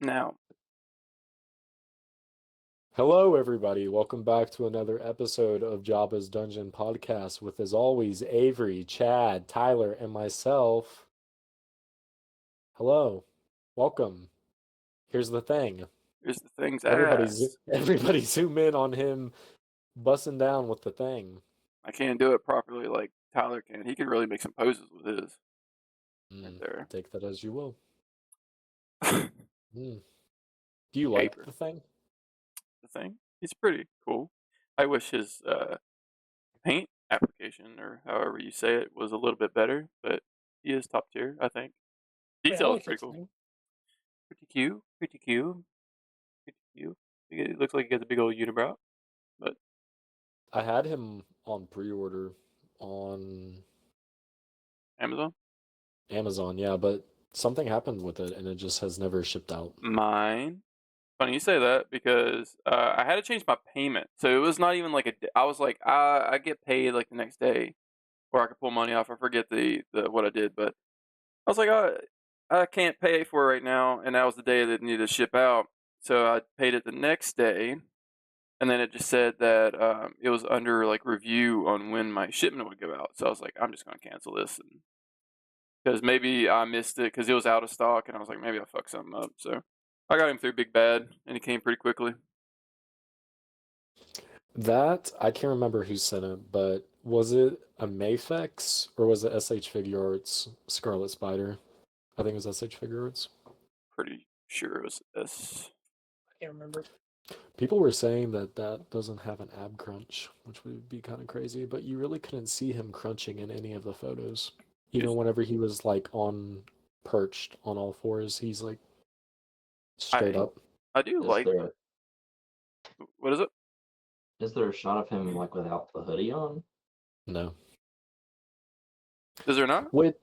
Now, Hello, everybody. Welcome back to another episode of Jabba's Dungeon Podcast with, as always, Avery, Chad, Tyler, and myself. Hello. Welcome. Here's the thing. here's the thing's Everybody, ass. everybody zoom in on him busting down with the thing. I can't do it properly like Tyler can. He can really make some poses with his right there. Take that as you will. Mm. Do you like Caper. the thing? The thing. He's pretty cool. I wish his paint application, or however you say it, was a little bit better, but he is top tier, I think. Yeah, I Detail is like pretty his cool. thing. Pretty cute. Pretty cute. Pretty cute. It looks like he has a big old unibrow, but I had him on pre-order on Amazon. Amazon, yeah, but something happened with it and it just has never shipped out. Mine. Funny you say that because I had to change my payment, so it was not even like I was like, I get paid like the next day, or I could pull money off. I forget the what I did, but I was like, I can't pay for it right now, and that was the day that it needed to ship out. So I paid it the next day, and then it just said that it was under like review on when my shipment would go out. So I was like, I'm just gonna cancel this, and because maybe I missed it because it was out of stock, and I was like, maybe I fucked something up. So I got him through Big Bad, and he came pretty quickly. That I can't remember who sent it, but was it a Mafex or was it SH Figure Arts Scarlet Spider? I think it was SH Figure Arts. Pretty sure it was S. I can't remember. People were saying that that doesn't have an ab crunch, which would be kind of crazy, but you really couldn't see him crunching in any of the photos. Even Just whenever he was like on perched on all fours, he's like straight I up. I do Is like there what is it? is there a shot of him like without the hoodie on? No. Is there not? Wait,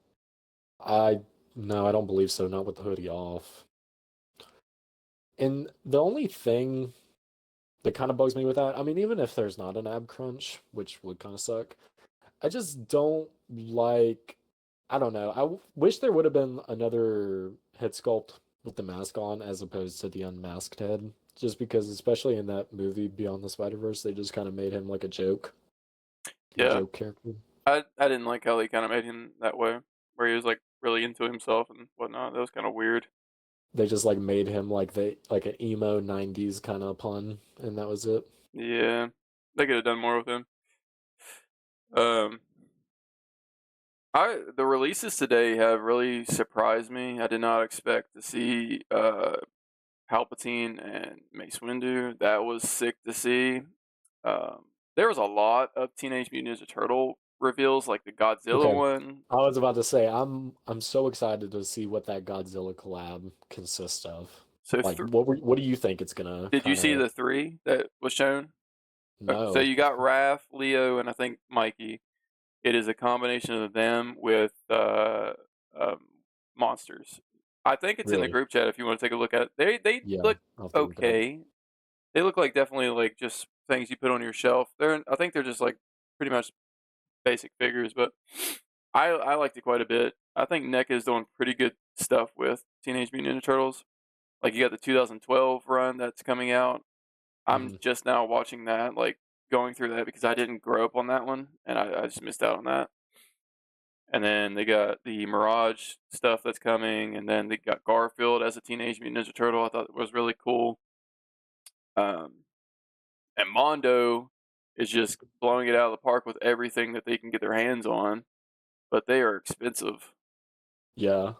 I no, I don't believe so, not with the hoodie off. And the only thing that kind of bugs me with that, I mean, even if there's not an ab crunch, which would kind of suck, I just don't like, I don't know. Wish there would have been another head sculpt with the mask on as opposed to the unmasked head. Just because, especially in that movie Beyond the Spider-Verse, they just kind of made him like a Yeah. joke character. I didn't like how they kind of made him that way, where he was like really into himself and whatnot. That was kind of weird. They just like made him like an emo '90s kind of pun, and that was it. Yeah, they could have done more with him. Um, the releases today have really surprised me. I did not expect to see Palpatine and Mace Windu. That was sick to see. Um, there was a lot of Teenage Mutant Ninja Turtle reveals, like the Godzilla Okay, one. I was about to say I'm so excited to see what that Godzilla collab consists of. So, Like, what do you think it's gonna did you kind see of? the three that was shown? So No. you got Raph, Leo, and I think Mikey. It is a combination of them with um, monsters. I think it's in the Really? group chat if you want to take a look at it. They Yeah, look I'll have to look it up. okay. They look like definitely like just things you put on your shelf. I think they're just like pretty much basic figures, but I liked it quite a bit. I think NECA is doing pretty good stuff with Teenage Mutant Ninja Turtles. Like you got the 2012 run that's coming out. I'm Hmm. just now watching that, like going through that because I didn't grow up on that one and I just missed out on that. And then they got the Mirage stuff that's coming, and then they got Garfield as a Teenage Mutant Ninja Turtle. I thought it was really cool. Um, and Mondo is just blowing it out of the park with everything that they can get their hands on, but they are expensive. Yeah,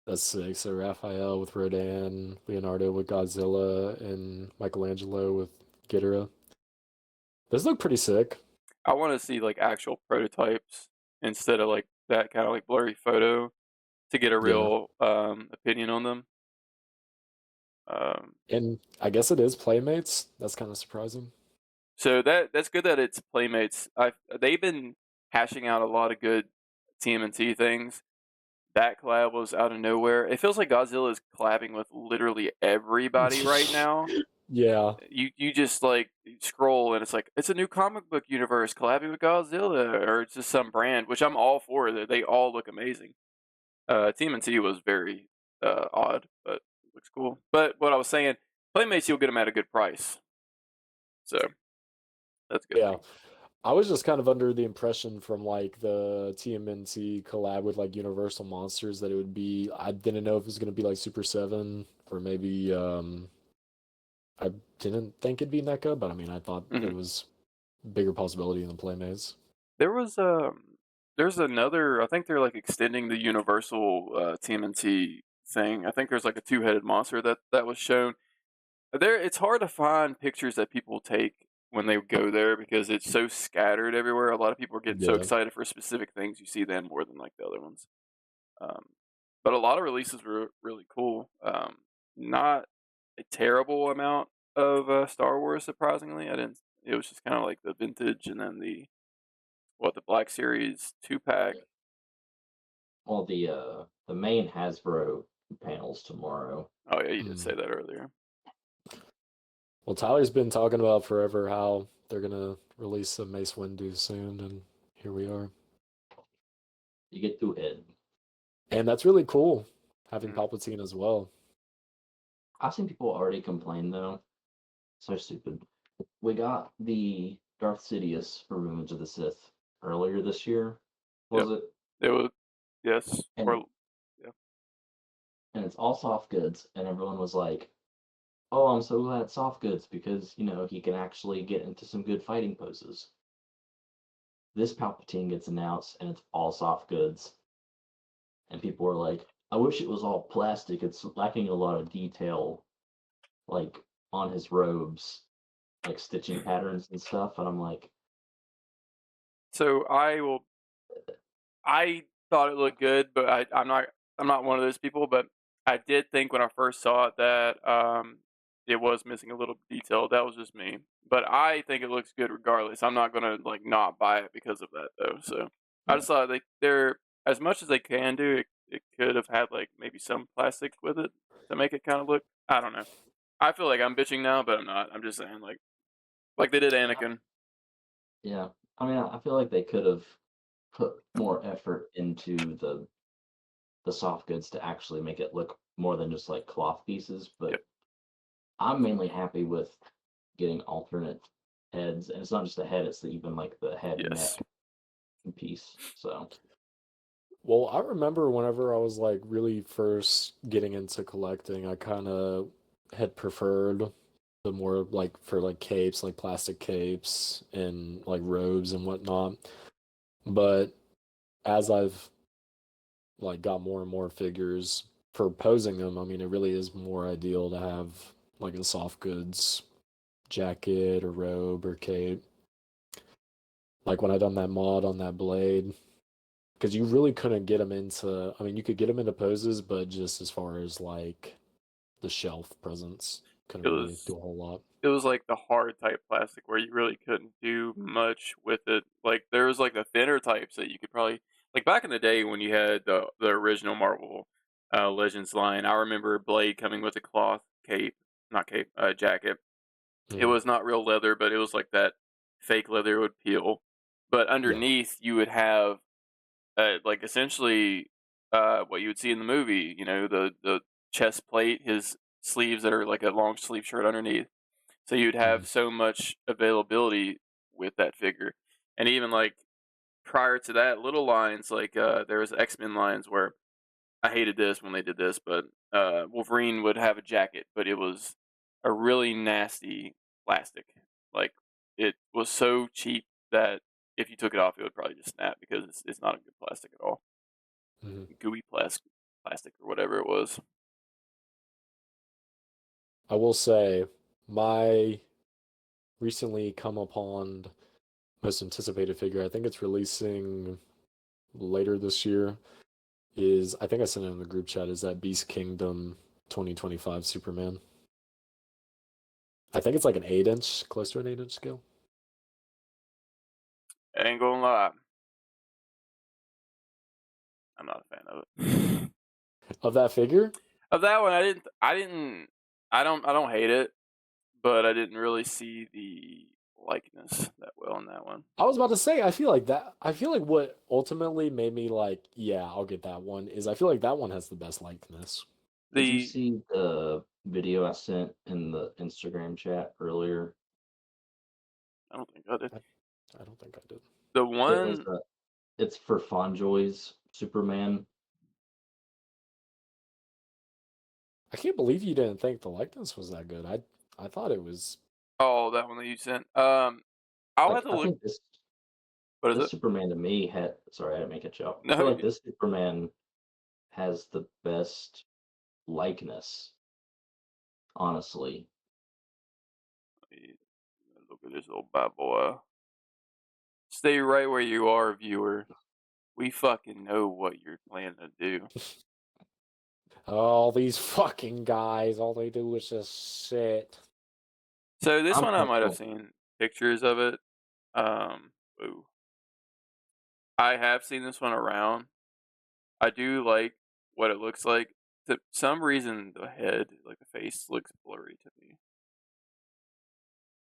that's sick. So Raphael with Rodan, Leonardo with Godzilla, and Michelangelo with Ghidorah. Those look pretty sick. I want to see like actual prototypes instead of like that kind of like blurry photo to get a Yeah, real opinion on them. Um, and I guess it is Playmates. That's kind of surprising. so that's good that it's Playmates. They've been hashing out a lot of good TMNT things. That collab was out of nowhere. It feels like Godzilla is collabing with literally everybody right now. Yeah, You just like scroll and it's like it's a new comic book universe collabing with Godzilla, or it's just some brand, which I'm all for. They all look amazing. TMNT was very odd, but looks cool. But what I was saying, Playmates, you'll get them at a good price. So that's a good Yeah. thing. I was just kind of under the impression from like the TMNT collab with like Universal Monsters that it would be, I didn't know if it was going to be like Super 7 or maybe I didn't think it'd be NECA, but I mean I thought Hmm. it was bigger possibility in the Playmates. There was there's another. I think they're like extending the Universal TMNT thing. I think there's like a two-headed monster that was shown. There, it's hard to find pictures that people take when they go there because it's so scattered everywhere. A lot of people get so Yeah. excited for specific things. You see them more than like the other ones. Um, but a lot of releases were really cool. Not a terrible amount of Star Wars, surprisingly. I didn't. It was just kind of like the vintage, and then the Black Series 2-pack. Yeah. Well, the main Hasbro panels tomorrow. Oh yeah, you did Mm. say that earlier. Well, Tyler's been talking about forever how they're gonna release a Mace Windu soon, and here we are. You get two head. And that's really cool, having Mhm. Palpatine as well. I've seen people already complain though. So stupid. We got the Darth Sidious for Revenge of the Sith earlier this year, Yep. was it? It was yes. And Or yeah. and it's all soft goods, and everyone was like, "Oh, I'm so glad it's soft goods because he can actually get into some good fighting poses." This Palpatine gets announced, and it's all soft goods, and people were like, "I wish it was all plastic. It's lacking a lot of detail, like on his robes, like stitching patterns and stuff." And I'm like, So I thought it looked good, but I'm not one of those people. But I did think when I first saw it that it was missing a little detail. That was just me. But I think it looks good regardless. I'm not gonna like not buy it because of that though. So I yeah, just thought they're as much as they can do. It could have had like maybe some plastic with it to make it kind of look. I don't know. I feel like I'm bitching now, but I'm not. I'm just saying like they did Anakin. yeah. I mean, I feel like they could have put more effort into the soft goods to actually make it look more than just like cloth pieces. Yep. But I'm mainly happy with getting alternate heads, and it's not just a head; it's even like the head Yes. neck piece. So Well, I remember whenever I was like really first getting into collecting, I kind of had preferred the more like for like capes, like plastic capes and like robes and whatnot. But as I've like got more and more figures for posing them, I mean, it really is more ideal to have like a soft goods jacket or robe or cape. Like when I done that mod on that blade, because you really couldn't get them into. I mean, you could get them into poses, but just as far as like the shelf presence, couldn't It really was do a whole lot. it was like the hard type plastic where you really couldn't do much with it. Like there was like the thinner types that you could probably like back in the day when you had the original Marvel Legends line. I remember Blade coming with a cloth cape, not cape, jacket. It Mm, was not real leather, but it was like that fake leather would peel. But yeah. underneath you would have like essentially what you would see in the movie. You know the chest plate, his sleeves that are like a long sleeve shirt underneath, so you'd Mm, have so much availability with that figure. And even like prior to that, little lines like there was X-Men lines where I hated this when they did this, but Wolverine would have a jacket, but it was a really nasty plastic. Like it was so cheap that if you took it off, it would probably just snap because it's not a good plastic at all. mhm. Gooey plastic or whatever it was. I will say, my recently come upon most anticipated figure. I think it's releasing later this year. Is I think I sent it in the group chat. Is that Beast Kingdom 2025 Superman? I think it's like an 8 inch, close to an 8 inch scale. I ain't gonna lie, I'm not a fan of it. Of that figure? Of that one, I don't hate it, but I didn't really see the likeness that well in that one. I was about to say, I feel like that. I feel like what ultimately made me like, yeah, I'll get that one is I feel like that one has the best likeness. Did you The see the video I sent in the Instagram chat earlier? I don't think I did. I don't think I did. The It was one it's for Fonjoy's Superman. I can't believe you didn't think the likeness was that good. I thought it was. oh, that one that you sent. I'll have Like to I look. think What is this it? Superman to me had sorry, I didn't make it up. I No, feel like this Superman has the best likeness, honestly. look at this old bad boy. Stay right where you are, viewer. We fucking know what you're planning to do. All these fucking guys, all they do is just sit. So this I'm one I might have comfortable. seen pictures of it. Ooh. I have seen this one around. I do like what it looks like. For some reason, the head, like the face, looks blurry to me.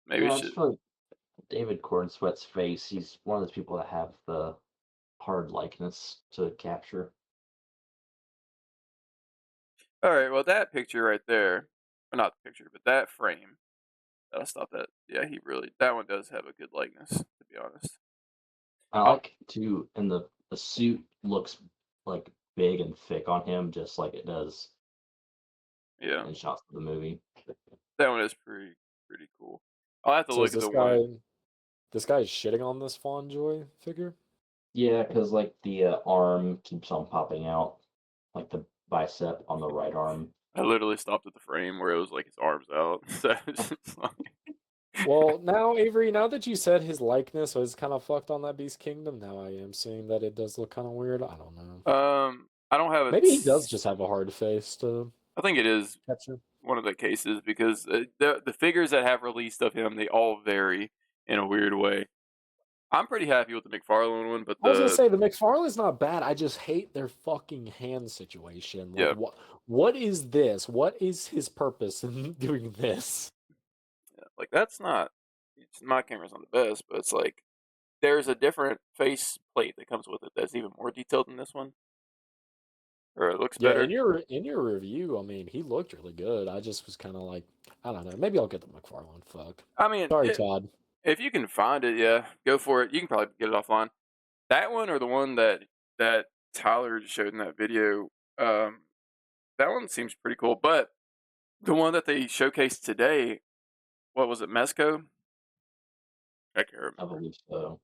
Maybe it Yeah, I should. just feel like David Cornsweat's face, he's one of those people that have the hard likeness to capture. All right, well, that picture right there, well, not the picture, but that frame. I thought that. Yeah, that one does have a good likeness, to be honest. I Oh, like too, and the suit looks like big and thick on him, just like it does yeah, in shots of the movie. that one is pretty cool. I'll have to So is look at the one. this guy is shitting on this Fawn Joy figure? Yeah, because like the arm keeps on popping out, like the bicep on the right arm. I literally stopped at the frame where it was like his arms out. So it's just like, Well, now Avery, now that you said his likeness was kind of fucked on that Beast Kingdom, now I am seeing that it does look kind of weird. I don't know. I don't have it. Maybe he does just have a hard face to I think it is capture. one of the cases because the figures that have released of him, they all vary in a weird way. I'm pretty happy with the McFarlane one, but I was gonna say the McFarlane's not bad. I just hate their fucking hand situation. Like yeah, what is this? What is his purpose in doing this? like that's not. My camera's not the best, but it's like there's a different face plate that comes with it that's even more detailed than this one, or it looks Yeah, better. in your review, I mean, he looked really good. I just was kind of like, I don't know. Maybe I'll get the McFarlane. Fuck. I mean, Sorry, Todd. if you can find it, yeah, go for it. You can probably get it offline. That one or the one that Tyler just showed in that video, that one seems pretty cool. But the one that they showcased today, what was it, Mesco? I can't I remember. believe so.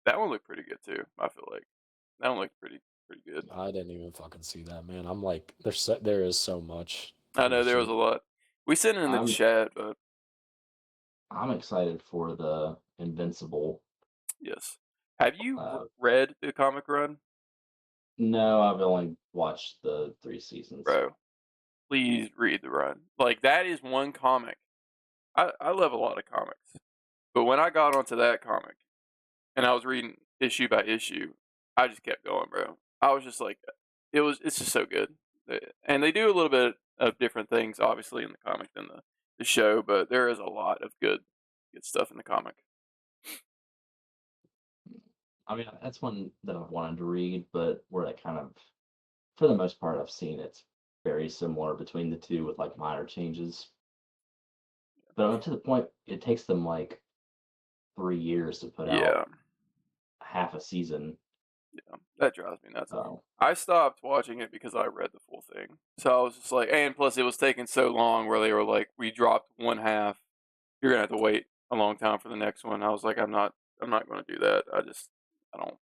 That one looked pretty good too. I feel like that one looked pretty good. I didn't even fucking see that, man. I'm like, there is so much I to know this there was shit. a lot. We sent it in the I'm chat, but I'm excited for the Invincible. yes. Have you Uh, read the comic run, no, I've only watched the 3 seasons. bro? Please read the run. Like that is one comic. I love a lot of comics, but when I got onto that comic and I was reading issue by issue, I just kept going, bro. I was just like, it's just so good. And they do a little bit of different things, obviously, in the comic than the show, but there is a lot of good stuff in the comic. I mean, that's one that I've wanted to read, but where I kind of, for the most part, I've seen it's very similar between the two with like minor changes. But up to the point, it takes them like 3 years to put out Yeah, half a season. yeah, that drives me nuts. So I stopped watching it because I read the full thing, so I was just like, and plus it was taking so long where they were like, we dropped one half, you're gonna have to wait a long time for the next one. I was like, I'm not going to do that. I don't.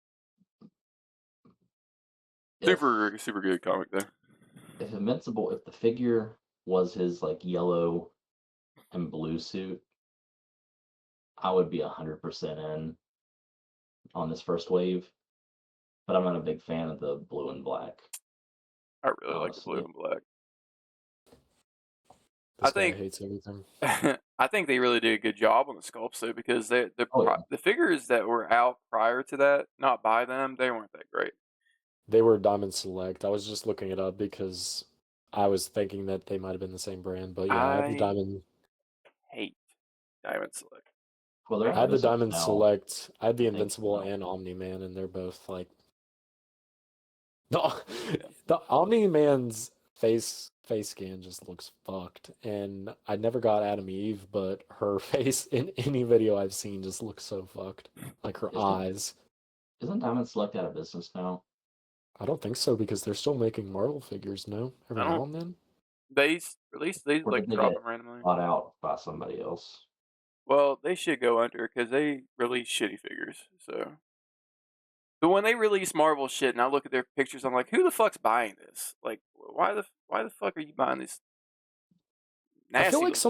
if Super good comic there. if Invincible, if the figure was his like yellow and blue suit, I would be 100% in on this first wave. But I'm not a big fan of the blue and black, I really like the blue honestly. and black. I This guy think hates everything. I think they really did a good job on the sculpts though, because Oh yeah, the figures that were out prior to that, not by them, they weren't that great. They were Diamond Select. I was just looking it up because I was thinking that they might have been the same brand. But yeah, I have the I Diamond. hate Diamond Select. well they're I I out had of the business Diamond now, Select. I had the I think. Invincible and Omni Man, and they're both like the yeah. the Omni Man's face face scan just looks fucked. And I never got Adam Eve, but her face in any video I've seen just looks so fucked. Like her Isn't eyes. isn't Diamond Select out of business now? I don't think so because they're still making Marvel figures, no? I Every now don't. and then. They Or did like they drop get them randomly. bought out by somebody else? Well, they should go under because they release shitty figures. So, but when they release Marvel shit, and I look at their pictures, I'm like, who the fuck's buying this? Like, why the fuck are you buying these nasty looking things?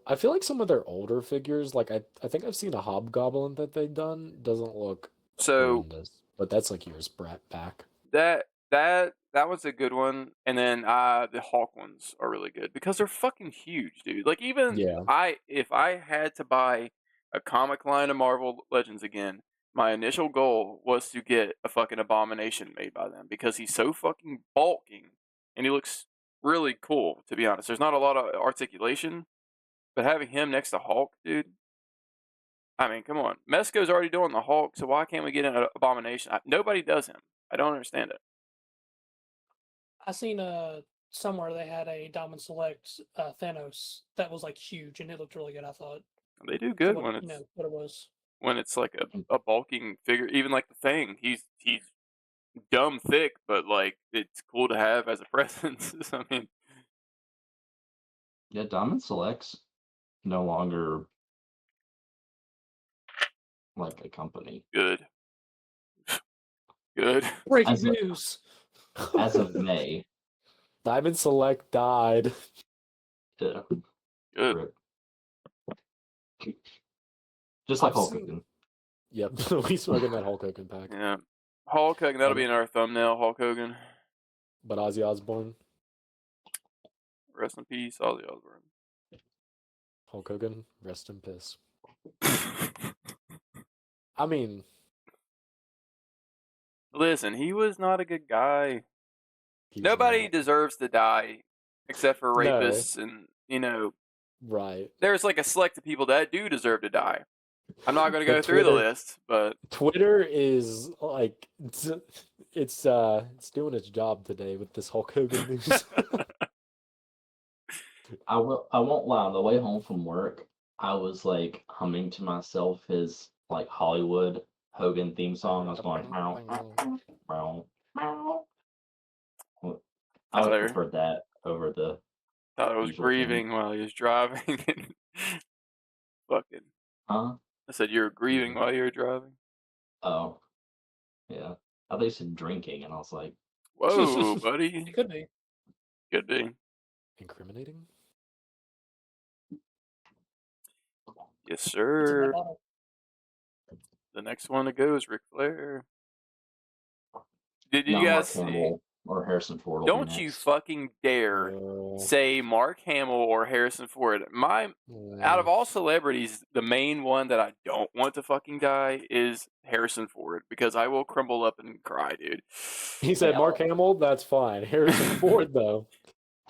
I feel like some of their older figures, like I think I've seen a Hobgoblin that they've done, doesn't look So horrendous. But that's like years back. that was a good one, and then the Hulk ones are really good because they're fucking huge, dude. Like even Yeah. if I had to buy a comic line of Marvel Legends again, my initial goal was to get a fucking Abomination made by them because he's so fucking bulking and he looks really cool. To be honest, there's not a lot of articulation, but having him next to Hulk, dude. I mean, come on. Mesco's already doing the Hulk, so why can't we get an Abomination? Nobody does him. I don't understand it. I seen somewhere they had a Diamond Select Thanos that was like huge and it looked really good. I thought They do for good what you know what it was. when it's like Mm. a bulking figure. Even like the Thing, he's dumb thick, but like it's cool to have as a presence. I mean, Yeah, Diamond Select's no longer like a company. good, good. Breaking As of, news. as of May. Diamond Select died. Yeah, Good. rip. Just like I've Hulk seen- Hogan. Yep, we smoking that Hulk Hogan pack. Yeah, Hulk Hogan. That'll And- be in our thumbnail. Hulk Hogan. But Ozzy Osbourne, Rest in peace, Ozzy Osbourne. Hulk Hogan, rest in piss. I mean, Listen, he was not a good guy. he's Nobody not. deserves to die except for No. rapists, and Right. there's like a select of people that do deserve to die. I'm not going to But go through the Twitter- list, but Twitter is like it's doing its job today with this Hulk Hogan news. I won't lie. On the way home from work, I was like humming to myself his like Hollywood Hogan theme song. I was going meow, meow, meow. I would Tyler. have preferred that over the thought I was usual grieving while he was driving. Fucking. huh? I said you were grieving while you were driving. Oh, yeah. I thought you said drinking, and I was like, Whoa, buddy. It could be. Could be. Incriminating? Yes, It's in that sir. bottle. The next one to go is Ric Flair. Did you no, guys Mark see? Hamill or Harrison Ford. Will be Don't you next. fucking dare Oh, say Mark Hamill or Harrison Ford. Out of all celebrities, the main one that I don't want to fucking die is Harrison Ford because I will crumble up and cry, dude. he said Yeah. Mark Hamill, that's fine. Harrison Ford though.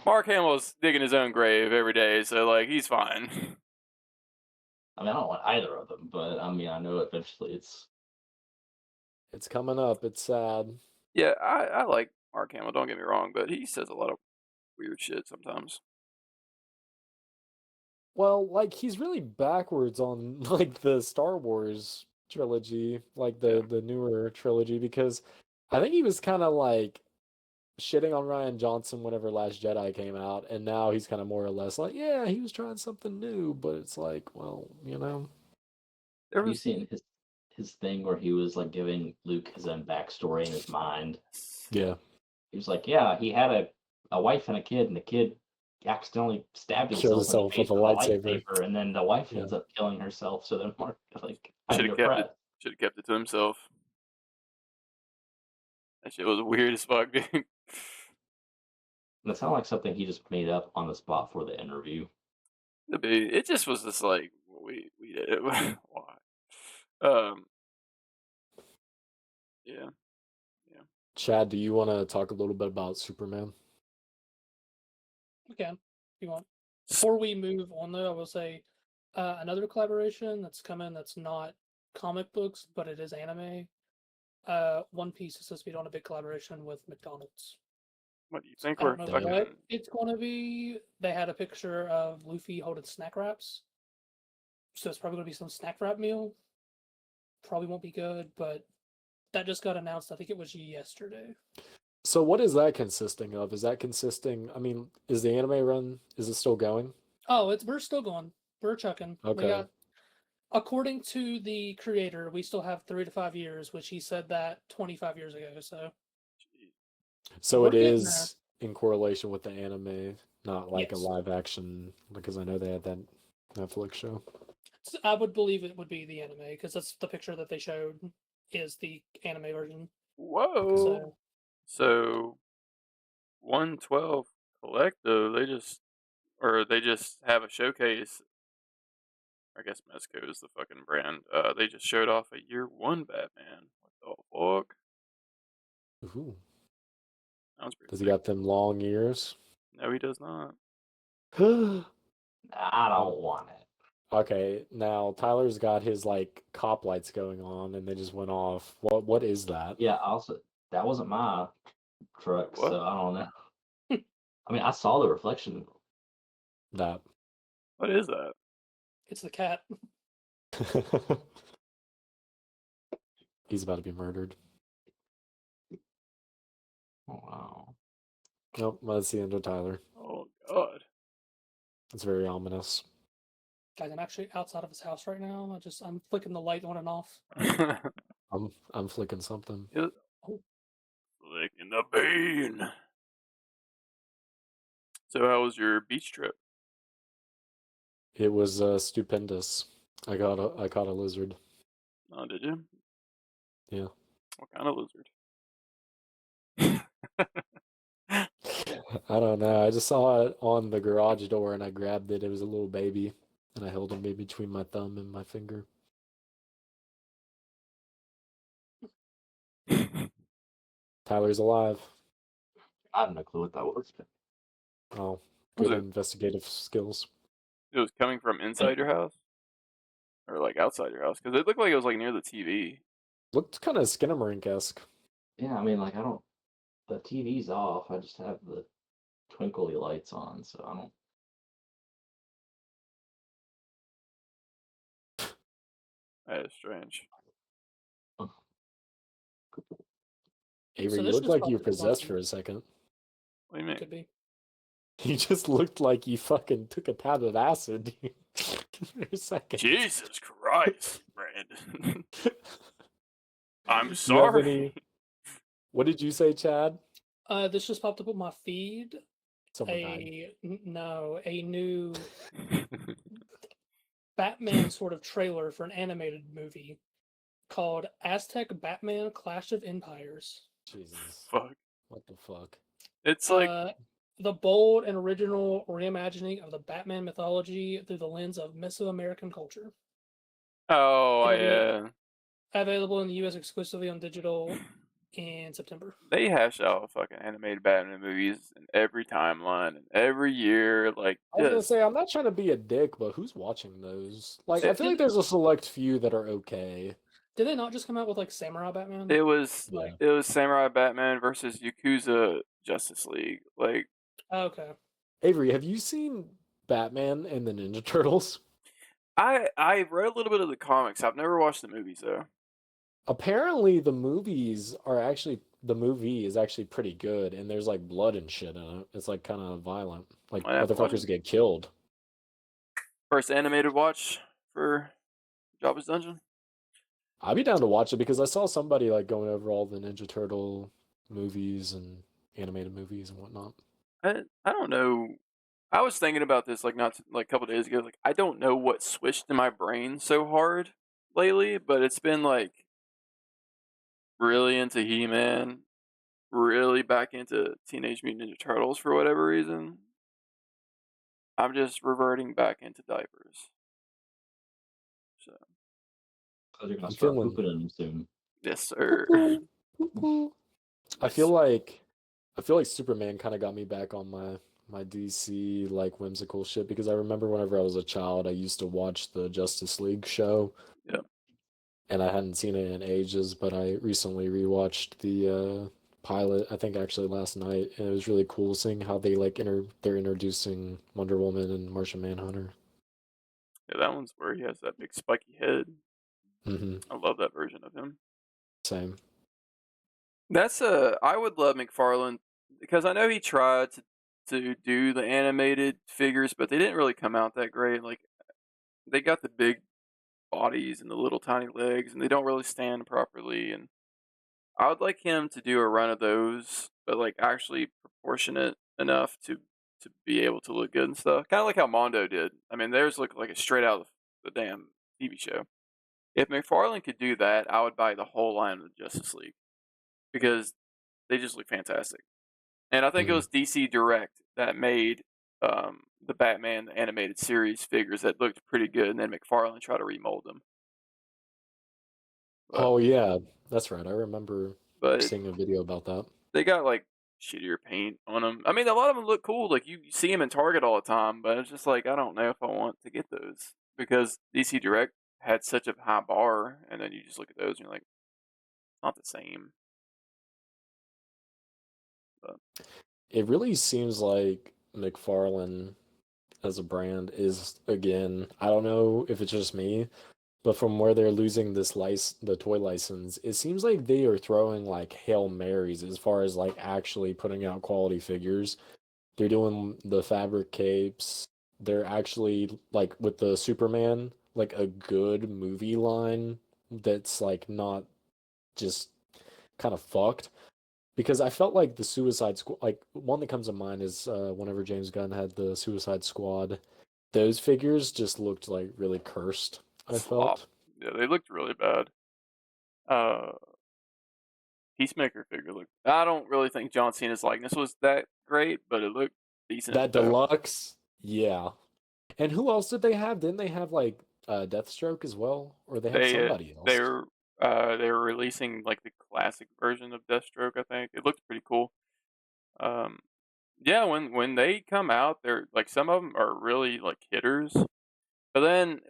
Mark Hamill's digging his own grave every day, so like he's fine. I mean, I don't want either of them, but I mean, I know eventually It's coming up. It's sad. Yeah, I like Mark Hamill, don't get me wrong, but he says a lot of weird shit sometimes. Well, like he's really backwards on like the Star Wars trilogy, like the newer trilogy, because I think he was kind of like shitting on Ryan Johnson whenever Last Jedi came out, and now he's kind of more or less like, yeah, he was trying something new, but it's like, well, There have you was seen his thing where he was like giving Luke his own backstory in his mind? yeah, He was like, yeah, he had a wife and a kid, and the kid accidentally stabbed Killed himself in the himself face with a with lightsaber. and then the wife Yeah. ends up killing herself. So then Mark like, I'm should have kept it. depressed. Should have kept it to himself. That shit was weird as fuck, dude. That sounded like something he just made up on the spot for the interview. It just was just like we did it. Why? Yeah. Chad, do you want to talk a little bit about Superman? We can, if you want. Before we move on, though, I will say another collaboration that's coming that's not comic books, but it is anime. One Piece is supposed to be doing a big collaboration with McDonald's. What do you think I we're don't know fucking? what it's going to be. They had a picture of Luffy holding snack wraps, so it's probably going to be some snack wrap meal. Probably won't be good, but that just got announced. I think it was yesterday. So what is that consisting of? Is that consisting? I mean, is the anime run? Is it still going? Oh, we're still going. We're chucking. We Okay. got, according to the creator, we still have 3 to 5 years, which he said that 25 years ago. So So we're it getting there. is in correlation with the anime, not like a Yes. live action, because I know they had that Netflix show. I would believe it would be the anime because that's the picture that they showed is the anime version. Whoa. So So 112 Collecto, they just have a showcase. I guess Mezco is the fucking brand. They just showed off a year one Batman. What the fuck? Ooh. Sounds pretty Does he sick. got them long ears? No, he does not. I don't want it. Okay, now Tyler's got his like cop lights going on, and they just went off. What is that? Yeah, also that wasn't my truck, What? so I don't know. I mean, I saw the reflection. That. What is that? it's the cat. He's about to be murdered. Oh, wow. Nope, that's the end of Tyler. Oh god. It's very ominous. Guys, I'm actually outside of his house right now. I'm flicking the light on and off. I'm flicking something. Licking the bean. So how was your beach trip? It was stupendous. I caught a lizard. Oh, did you? Yeah. What kind of lizard? I don't know. I just saw it on the garage door and I grabbed it. It was a little baby, and I held him between my thumb and my finger. Tyler's alive. I have no clue what that was. Oh, Was good it? investigative skills. It was coming from inside your house, or like outside your house? Because it looked like it was like near the TV. Looked kind of Skinamarink-esque. Yeah, I mean, like I don't. The TV's off. I just have the twinkly lights on, so I don't. That is strange. Avery, So you this looked just like popped you were up on possessed my- for a second. What do you mean? Could be. You just looked like you fucking took a tab of acid for a second. Jesus Christ, Brandon. I'm Do you have sorry. any? What did you say, Chad? This just popped up on my feed. Someone died. A new Batman sort of trailer for an animated movie called Aztec Batman Clash of Empires. Jesus. Fuck. What the fuck? It's like The bold and original reimagining of the Batman mythology through the lens of Mesoamerican culture. oh It'll be yeah. available in the US exclusively on digital in September. They hash out fucking animated Batman movies in every timeline and every year. Like, I was gonna just say, I'm not trying to be a dick, but who's watching those? Like, I feel like there's a select few that are okay. Did they not just come out with like Samurai Batman? it was Yeah. it was Samurai Batman versus Yakuza Justice League. Like, Okay. Avery, have you seen Batman and the Ninja Turtles? I read a little bit of the comics. I've never watched the movies though. Apparently, the movie is actually pretty good, and there's like blood and shit in it. It's like kind of violent. Like I have to watch motherfuckers it. get killed. First animated watch for Jabba's Dungeon. I'd be down to watch it because I saw somebody like going over all the Ninja Turtle movies and animated movies and whatnot. I don't know. I was thinking about this like like a couple days ago. Like, I don't know what switched in my brain so hard lately, but it's been like really into He-Man, really back into Teenage Mutant Ninja Turtles for whatever reason. I'm just reverting back into diapers. So, Because you're gonna I'm start feeling- pooping in them soon. yes, sir. I feel like Superman kind of got me back on my DC like whimsical shit because I remember whenever I was a child, I used to watch the Justice League show. Yep. And I hadn't seen it in ages, but I recently rewatched the pilot, I think actually last night, and it was really cool seeing how they like they're introducing Wonder Woman and Martian Manhunter. Yeah, that one's where he has that big spiky head. Hmm. I love that version of him. Same. That's I would love McFarlane because I know he tried to do the animated figures, but they didn't really come out that great. Like they got the big bodies and the little tiny legs, and they don't really stand properly. And I would like him to do a run of those, but like actually proportionate enough to be able to look good and stuff. Kind of like how Mondo did. I mean, theirs look like it's straight out of the damn TV show. If McFarlane could do that, I would buy the whole line of the Justice League because they just look fantastic. And I think it Hmm. was DC Direct that made the Batman the animated series figures that looked pretty good, and then McFarlane tried to remold them. But Oh yeah, that's right. I remember but seeing a video about that. they got like shittier paint on them. I mean, a lot of them look cool. Like you see them in Target all the time, but it's just like I don't know if I want to get those because DC Direct had such a high bar, and then you just look at those and you're like, it's not the same. But It really seems like McFarlane as a brand is again, I don't know if it's just me, but from where they're losing the toy license, it seems like they are throwing like Hail Marys as far as like actually putting out quality figures. They're doing the fabric capes. They're actually like with the Superman, like a good movie line that's like not just kind of fucked. Because I felt like the Suicide Squad, like one that comes to mind is whenever James Gunn had the Suicide Squad, those figures just looked like really cursed, I slop. felt. Yeah, they looked really bad. Uh, Peacemaker figure looked. I don't really think John Cena's likeness was that great, but it looked decent That though. deluxe, yeah. And who else did they have? Didn't they have like Deathstroke as well? Or they had They somebody they else? were they were releasing like the classic version of Deathstroke. I think it looked pretty cool. Um, yeah, when they come out, they're like some of them are really like hitters. But then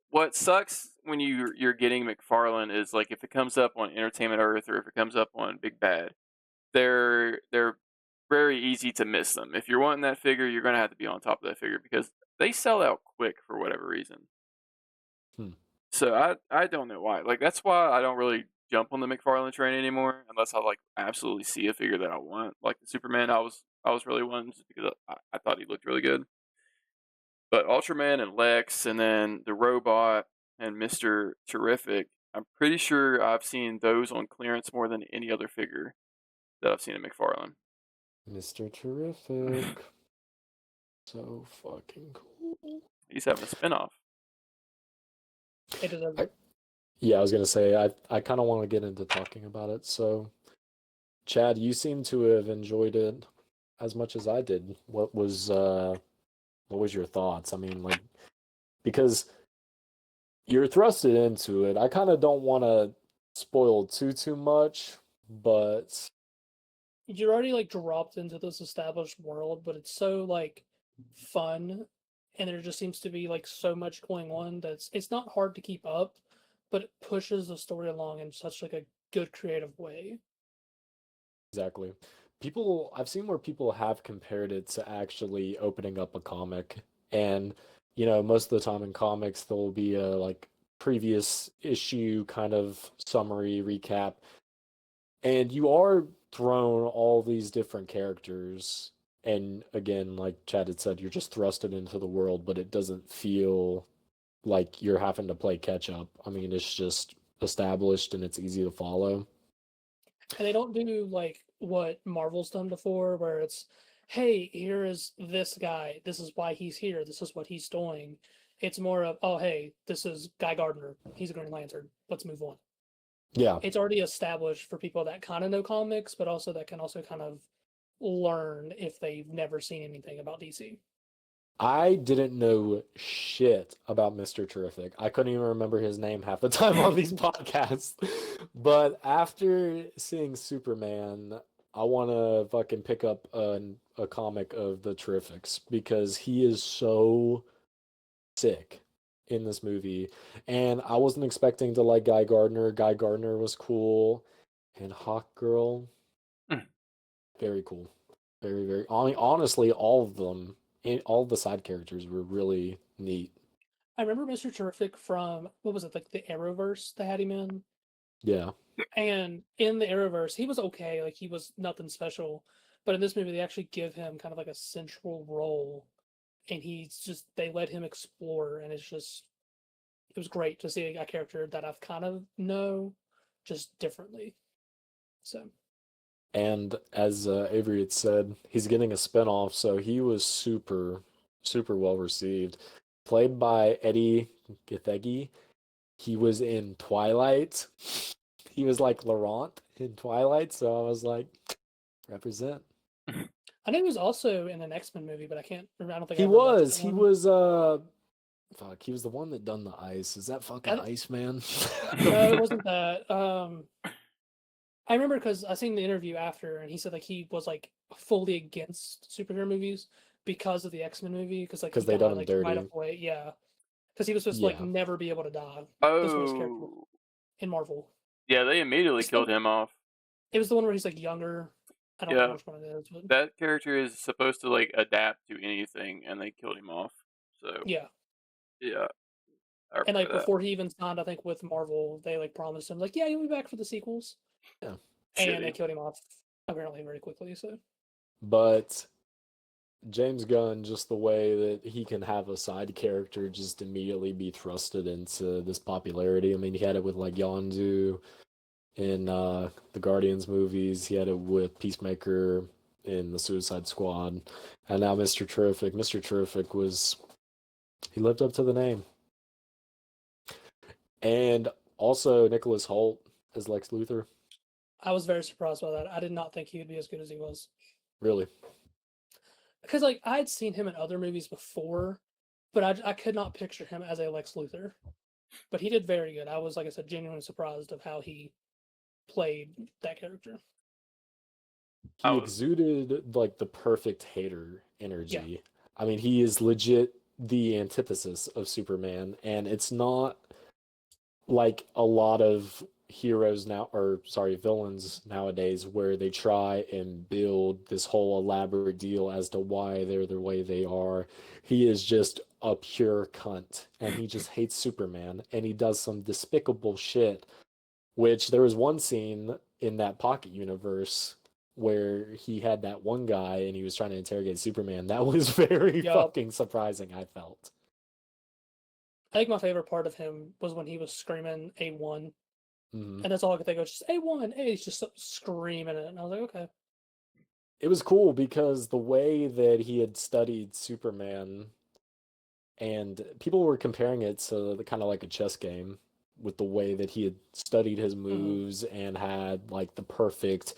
what sucks when you're getting McFarlane is like if it comes up on Entertainment Earth or if it comes up on Big Bad, they're very easy to miss them. If you're wanting that figure, you're gonna have to be on top of that figure because they sell out quick for whatever reason. Hmm. So I don't know why. Like that's why I don't really jump on the McFarlane train anymore unless I like absolutely see a figure that I want. Like the Superman, I was really wanting just because I thought he looked really good. But Ultraman and Lex, and then the robot and Mister Terrific. I'm pretty sure I've seen those on clearance more than any other figure that I've seen in McFarlane. Mr. Terrific. So fucking cool. He's having a spinoff. It deserves I, it. yeah, I was gonna say I kind of want to get into talking about it. So, Chad, you seem to have enjoyed it as much as I did. What was your thoughts? I mean, like because you're thrusted into it. I kind of don't want to spoil too much, but You're already like dropped into this established world, but it's so like fun, and there just seems to be like so much going on that's it's not hard to keep up, but it pushes the story along in such like a good creative way. exactly. People, I've seen where people have compared it to actually opening up a comic, and most of the time in comics there'll be a like previous issue kind of summary recap, and you are thrown all these different characters, and again, like Chad had said, you're just thrusted into the world, but it doesn't feel like you're having to play catch up. I mean, it's just established and it's easy to follow. And they don't do like what Marvel's done before, where it's, hey, here is this guy. This is why he's here. This is what he's doing. It's more of, oh, hey, this is Guy Gardner. He's a Green Lantern. Let's move on. Yeah, It's already established for people that kind of know comics, but also that can also kind of learn if they've never seen anything about DC. I didn't know shit about Mr. Terrific. I couldn't even remember his name half the time on these podcasts. But after seeing Superman, I want to fucking pick up a comic of the Terrifics because he is so sick in this movie. And I wasn't expecting to like Guy Gardner. Guy Gardner was cool. And Hawk Girl, Very cool. Very, very. Honestly, all of them, all of the side characters were really neat. I remember Mr. Terrific from what was it, like the Arrowverse they had him in? Yeah. And in the Arrowverse, he was okay, like he was nothing special. But in this movie, they actually give him kind of like a central role, and they let him explore, and it was great to see a character that I've kind of know just differently. So And as Avery had said, he's getting a spinoff, so he was super, super well received. Played by Eddie Gathegi. He was in Twilight. He was like Laurent in Twilight, so I was like, represent. I know he was also in an X-Men movie, but I can't remember. I don't think I He ever watched was. that He one. was fuck, he was the one that done the ice. Is that fucking I, Iceman? no, it wasn't that. I remember because I seen the interview after, and he said like he was like fully against superhero movies because of the X-Men movie, because like he Because they done died him like right dirty. away. Yeah, because he was supposed to like Yeah. never be able to die. This was his character Oh, in Marvel. yeah, they immediately It's killed him off. It was the one where he's like younger. I don't remember Yeah, which one it is, but that character is supposed to like adapt to anything, and they killed him off. So yeah. yeah, I And like remember that. before he even signed, I think with Marvel, they like promised him like, yeah, you'll be back for the sequels, Yeah. and they Shitty. killed him off apparently very quickly. So But James Gunn, just the way that he can have a side character just immediately be thrusted into this popularity. I mean, he had it with like Yondu in the Guardians movies. He had it with Peacemaker in the Suicide Squad, and now Mr. Terrific. Mr. Terrific he lived up to the name, and also Nicholas Hoult as Lex Luthor. I was very surprised by that. I did not think he would be as good as he was. Really, Because like I had seen him in other movies before, but I could not picture him as a Lex Luthor. But he did very good. I was, like I said, genuinely surprised of how he played that character. I he was. exuded like the perfect hater Yeah. energy. I mean, he is legit the antithesis of Superman, and it's not like a lot of heroes now, or sorry, villains nowadays, where they try and build this whole elaborate deal as to why they're the way they are. He is just a pure cunt, and he just hates Superman, and he does some despicable shit. Which there was one scene in that Pocket universe where he had that one guy and he was trying to interrogate Superman. That was very Yup. fucking surprising, I felt. I think my favorite part of him was when he was screaming A1, Mhm. and that's all I could think of, just A1, A. He's just screaming it, and I was like, okay. It was cool because the way that he had studied Superman, and people were comparing it to the kind of like a chess game with the way that he had studied his moves and had like the perfect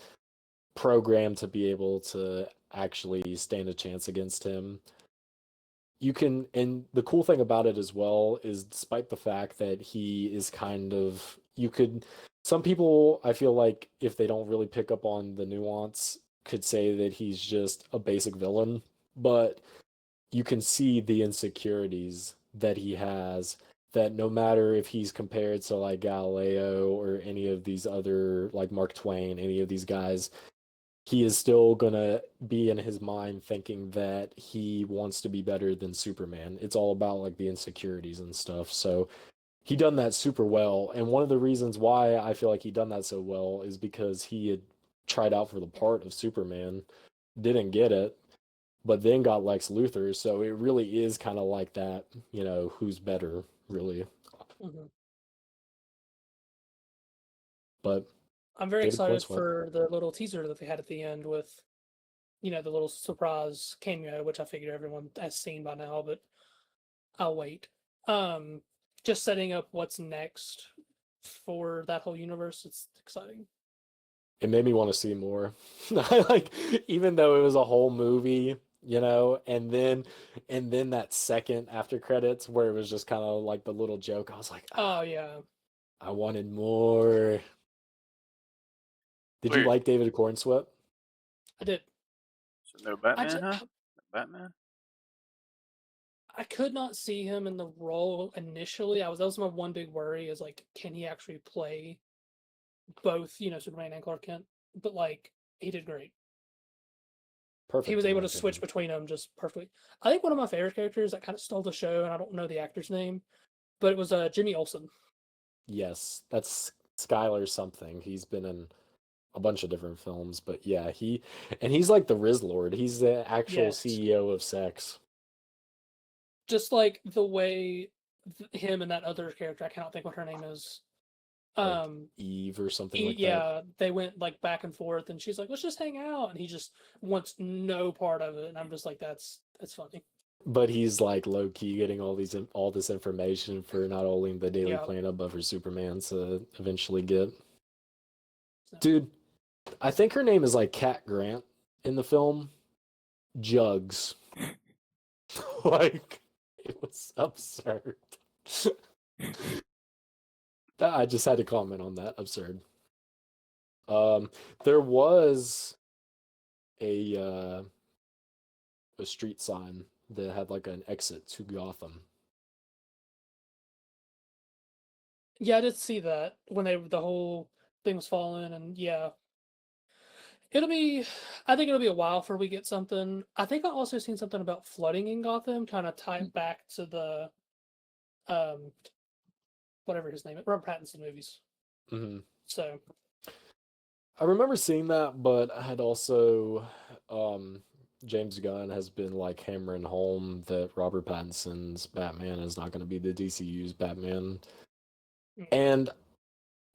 program to be able to actually stand a chance against him. You can, and the cool thing about it as well is despite the fact that he is kind of, some people, I feel like if they don't really pick up on the nuance, could say that he's just a basic villain, but you can see the insecurities that he has, that no matter if he's compared to like Galileo or any of these other, like Mark Twain, any of these guys, he is still gonna be in his mind thinking that he wants to be better than Superman. It's all about like the insecurities and stuff. So he done that super well. And one of the reasons why I feel like he done that so well is because he had tried out for the part of Superman, didn't get it, but then got Lex Luthor. So it really is kind of like that, who's better, really. Mm-hmm. But I'm very David excited Cornswet. for the little teaser that they had at the end with, the little surprise cameo, which I figure everyone has seen by now, but I'll wait. Um, just setting up what's next for that whole universe. It's exciting. It made me want to see more. Like, even though it was a whole movie, and then that second after credits where it was just kind of like the little joke, I was like, Oh yeah, I wanted more. Did you Weird. like David Cornswet? I did. So no I Batman, just, huh? No Batman. I could not see him in the role initially. That was my one big worry is like, can he actually play both, Superman and Clark Kent? But like, he did great. perfect. he was in able my to switch opinion. between them just perfectly. I think one of my favorite characters that kind of stole the show, and I don't know the actor's name, but it was Jimmy Olsen. Yes, that's Skylar something. He's been in a bunch of different films, but yeah, he's like the Riz Lord. He's the actual Yes, CEO of sex. just like the way him and that other character, I cannot think what her name is. Like Um, Eve or something like that. yeah, they went like back and forth, and she's like, "Let's just hang out," and he just wants no part of it, and I'm just like, "That's funny." But he's like low key getting all this information for not only the Daily Yeah, Planet but for Superman to eventually get. so, Dude, I think her name is like Cat Grant in the film. Jugs. Like, it was absurd. I just had to comment on that. Absurd. There was a street sign that had like an exit to Gotham. yeah, I did see that when the whole thing was falling, and yeah, it'll be. I think it'll be a while before we get something. I think I also seen something about flooding in Gotham, kind of tied back to the um whatever his name is, Robert Pattinson movies. Mm-hmm. So I remember seeing that, but I had also James Gunn has been like hammering home that Robert Pattinson's Batman is not going to be the DCU's Batman. And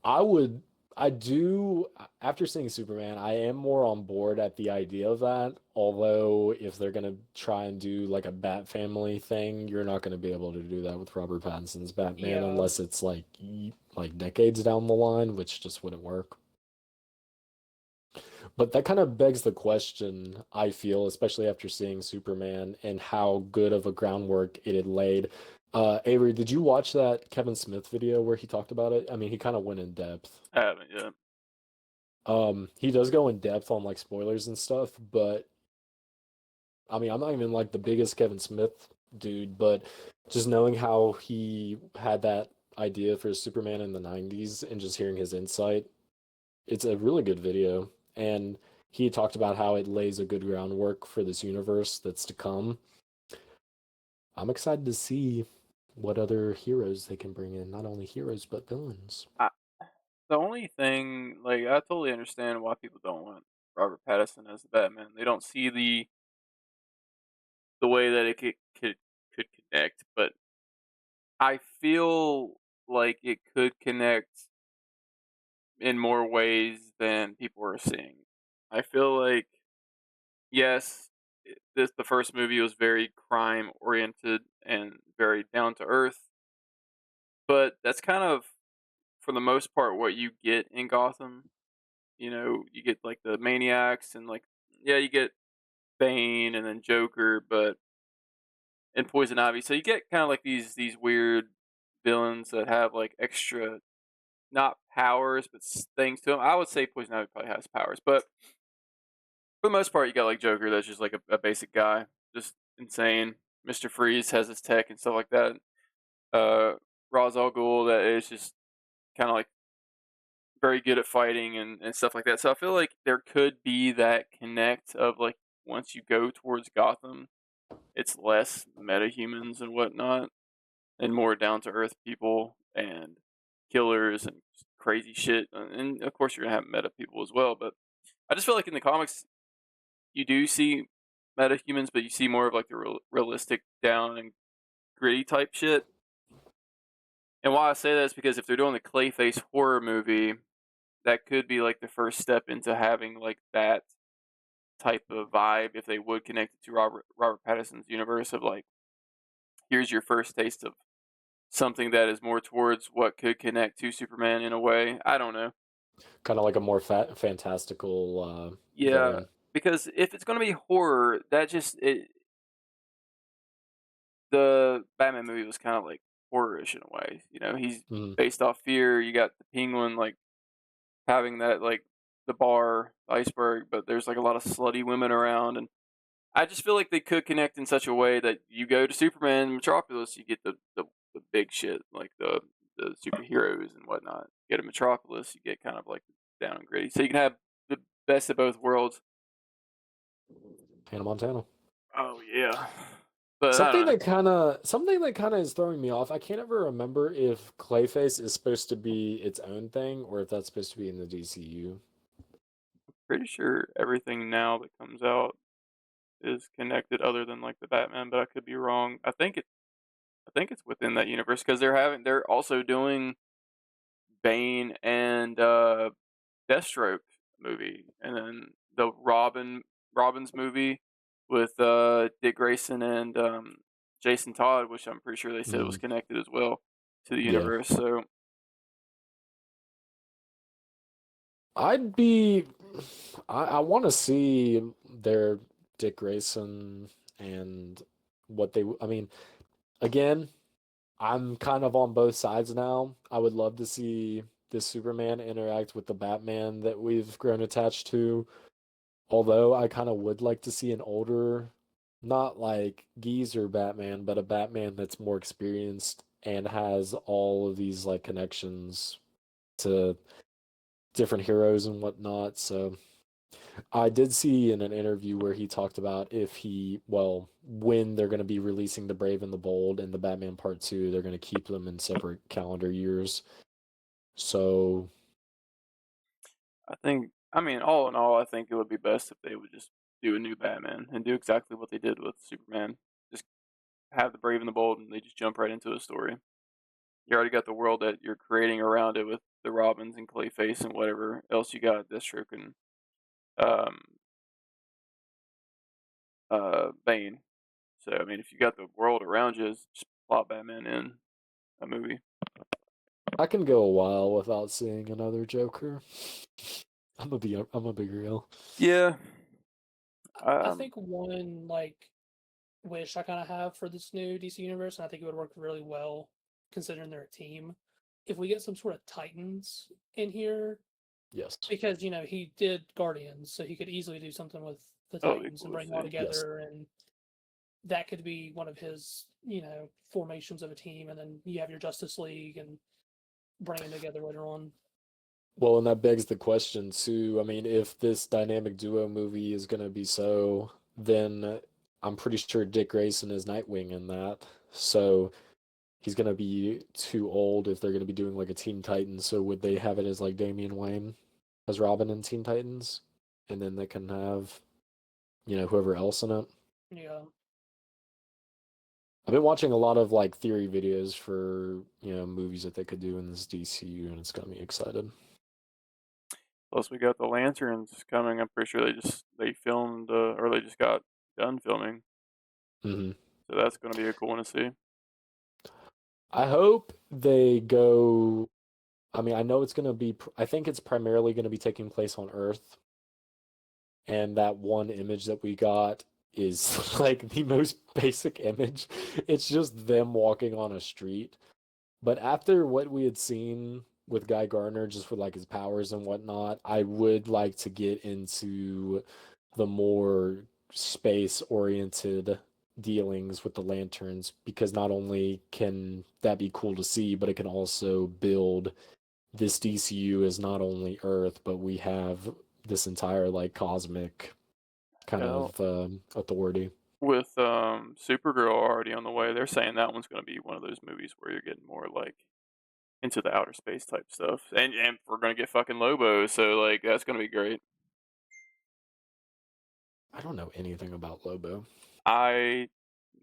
I would, I do, after seeing Superman, I am more on board at the idea of that. Although, if they're going to try and do like a Bat family thing, you're not going to be able to do that with Robert Pattinson's Batman yeah, unless it's like decades down the line, which just wouldn't work. But that kind of begs the question, I feel, especially after seeing Superman and how good of a groundwork it had laid. Avery, did you watch that Kevin Smith video where he talked about it? I mean, he kind of went in depth. I haven't yet. He does go in depth on like spoilers and stuff, but I mean, I'm not even like the biggest Kevin Smith dude, but just knowing how he had that idea for Superman in the 90s and just hearing his insight, it's a really good video. And he talked about how it lays a good groundwork for this universe that's to come. I'm excited to see what other heroes they can bring in. Not only heroes, but villains. The only thing, like, I totally understand why people don't want Robert Pattinson as the Batman. They don't see the way that it could connect, but I feel like it could connect in more ways than people are seeing. I feel like, yes, the first movie was very crime oriented and very down to earth, but that's kind of for the most part what you get in Gotham. You know, you get like the maniacs and like, yeah, you get Bane and then Joker, but and Poison Ivy. So you get kind of like these weird villains that have like extra not powers but things to them. I would say Poison Ivy probably has powers, but for the most part, you got like Joker that's just like a basic guy, just insane. Mister Freeze has his tech and stuff like that. Ra's al Ghul that is just kind of like very good at fighting and stuff like that. So I feel like there could be that connect of like once you go towards Gotham, it's less metahumans and whatnot, and more down to earth people and killers and crazy shit. And of course, you're gonna have meta people as well. But I just feel like in the comics, you do see metahumans, but you see more of like the realistic, down and gritty type shit. And why I say that is because if they're doing the Clayface horror movie, that could be like the first step into having like that type of vibe if they would connect it to Robert Pattinson's universe of like, here's your first taste of something that is more towards what could connect to Superman in a way. I don't know. Kind of like a more fantastical Yeah, villain. because if it's going to be horror, that just the Batman movie was kind of like horror-ish in a way. You know, he's Mm. based off fear. You got the Penguin like having that like the bar iceberg, but there's like a lot of slutty women around, and I just feel like they could connect in such a way that you go to Superman Metropolis, you get the big shit like the superheroes and whatnot. You get a Metropolis, you get kind of like down and gritty, so you can have the best of both worlds. Hannah Montana. Oh yeah, but I Something don't know. that kind of is throwing me off. I can't ever remember if Clayface is supposed to be its own thing or if that's supposed to be in the DCU. Pretty sure everything now that comes out is connected, other than like the Batman, but I could be wrong. I think it's within that universe because they're also doing Bane and Deathstroke movie, and then the Robin's movie with Dick Grayson and Jason Todd, which I'm pretty sure they said was Mm, connected as well to the yeah. universe. So I'd be I want to see their Dick Grayson and what they I mean, again, I'm kind of on both sides now. I would love to see this Superman interact with the Batman that we've grown attached to. Although I kind of would like to see an older, not like geezer Batman, but a Batman that's more experienced and has all of these like connections to different heroes and whatnot. So I did see in an interview where he talked about when they're going to be releasing The Brave and the Bold and the Batman Part 2, they're going to keep them in separate calendar years. So, I mean, all in all, I think it would be best if they would just do a new Batman and do exactly what they did with Superman. Just have the Brave and the Bold, and they just jump right into a story. You already got the world that you're creating around it with the Robins and Clayface and whatever else you got, Deathstroke and um, Bane. So I mean, if you got the world around you, just plop Batman in a movie. I can go a while without seeing another Joker. I'm a big real. Yeah. I think one like wish I kind of have for this new DC universe, and I think it would work really well considering they're a team. If we get some sort of Titans in here, Yes. because he did Guardians, so he could easily do something with the Oh, it'd be Titans cool and to bring them all see. Yes. together, and that could be one of his formations of a team, and then you have your Justice League and bring them together later on. Well, and that begs the question too. I mean, if this dynamic duo movie is gonna be so, then I'm pretty sure Dick Grayson is Nightwing in that. So he's gonna be too old if they're gonna be doing like a Teen Titans. So would they have it as like Damian Wayne as Robin in Teen Titans, and then they can have whoever else in it? Yeah. I've been watching a lot of like theory videos for movies that they could do in this DCU, and it's got me excited. Plus, we got the Lanterns coming. I'm pretty sure they filmed or they just got done filming. Hmm. So that's going to be a cool one to see. I hope they go. I mean, I know it's going to be, I think it's primarily going to be taking place on Earth. And that one image that we got is like the most basic image. It's just them walking on a street. But after what we had seen with Guy Gardner, just with like his powers and whatnot, I would like to get into the more space oriented dealings with the lanterns because not only can that be cool to see, but it can also build this DCU is not only Earth, but we have this entire like cosmic kind Hell, of authority. with Supergirl already on the way, they're saying that one's going to be one of those movies where you're getting more like into the outer space type stuff, and we're going to get fucking Lobo, so like that's going to be great. I don't know anything about Lobo. I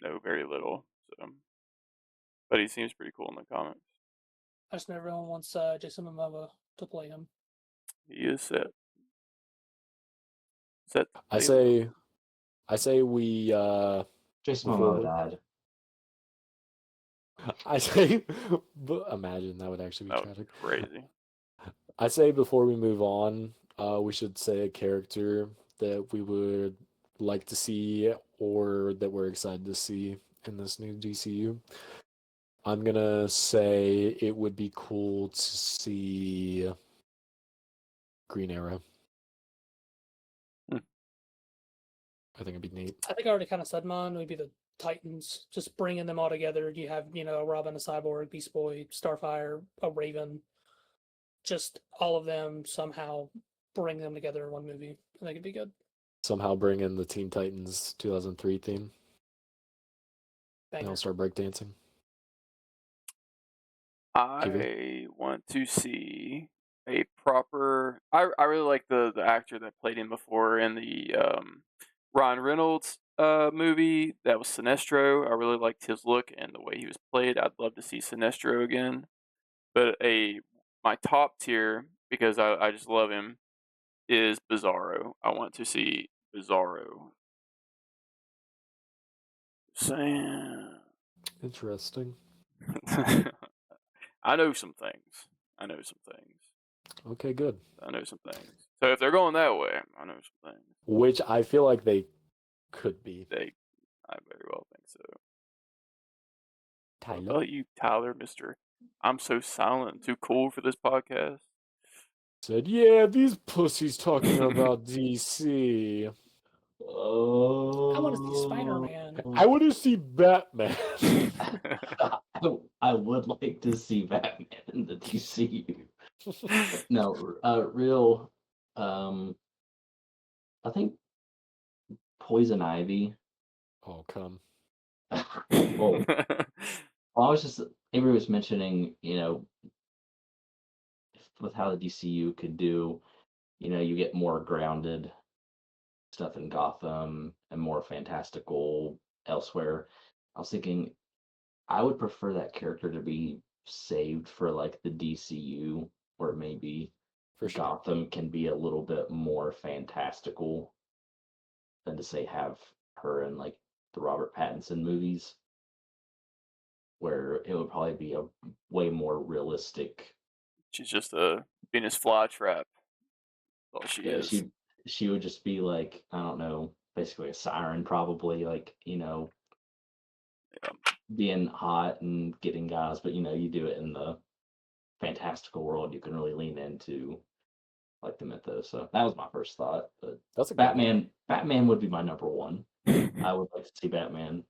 know very little, so but he seems pretty cool in the comics. I just know everyone wants Jason Momoa to play him. He is set to I play Lobo. say I say we Jason before Momoa we, died. I say but imagine that would actually be That would be tragic. crazy. I say before we move on, we should say a character that we would like to see or that we're excited to see in this new DCU. I'm gonna say it would be cool to see Green Arrow. Hmm. I think it'd be neat. I think I already kind of said mine would be the Titans, just bringing them all together. You have, a Robin, a Cyborg, Beast Boy, Starfire, a Raven, just all of them somehow bring them together in one movie. I think it'd be good. somehow bring in the Teen Titans 2003 theme. They Banger. all start breakdancing. I want to see a proper. I really like the actor that played him before in the Ryan Reynolds movie that was Sinestro. I really liked his look and the way he was played. I'd love to see Sinestro again. But my top tier, because I just love him, is Bizarro. I want to see Bizarro. Saying. Interesting. I know some things. I know some things. Okay, good. I know some things. So if they're going that way, I know some things. Which I feel like they could be. I very well think so. What Tyler. about you, Tyler, Mister? I'm so silent and too cool for this podcast. Said, yeah, these pussies talking about DC. I want to see Spider-Man. I want to see Batman. I would like to see Batman in the DCU. No, real. I think Poison Ivy. Oh, come. Well, I was just Avery was mentioning, with how the DCU could do, you get more grounded stuff in Gotham and more fantastical elsewhere. I was thinking I would prefer that character to be saved for like the DCU, or maybe For sure. Gotham can be a little bit more fantastical than to say have her in like the Robert Pattinson movies, where it would probably be a way more realistic. She's just a Venus flytrap. That's all she Yeah, is. she would just be like, I don't know, basically a siren, probably, like, Yeah. being hot and getting guys, but you do it in the fantastical world, you can really lean into like the mythos. So that was my first thought. But That's a good one. Batman would be my number one. I would like to see Batman.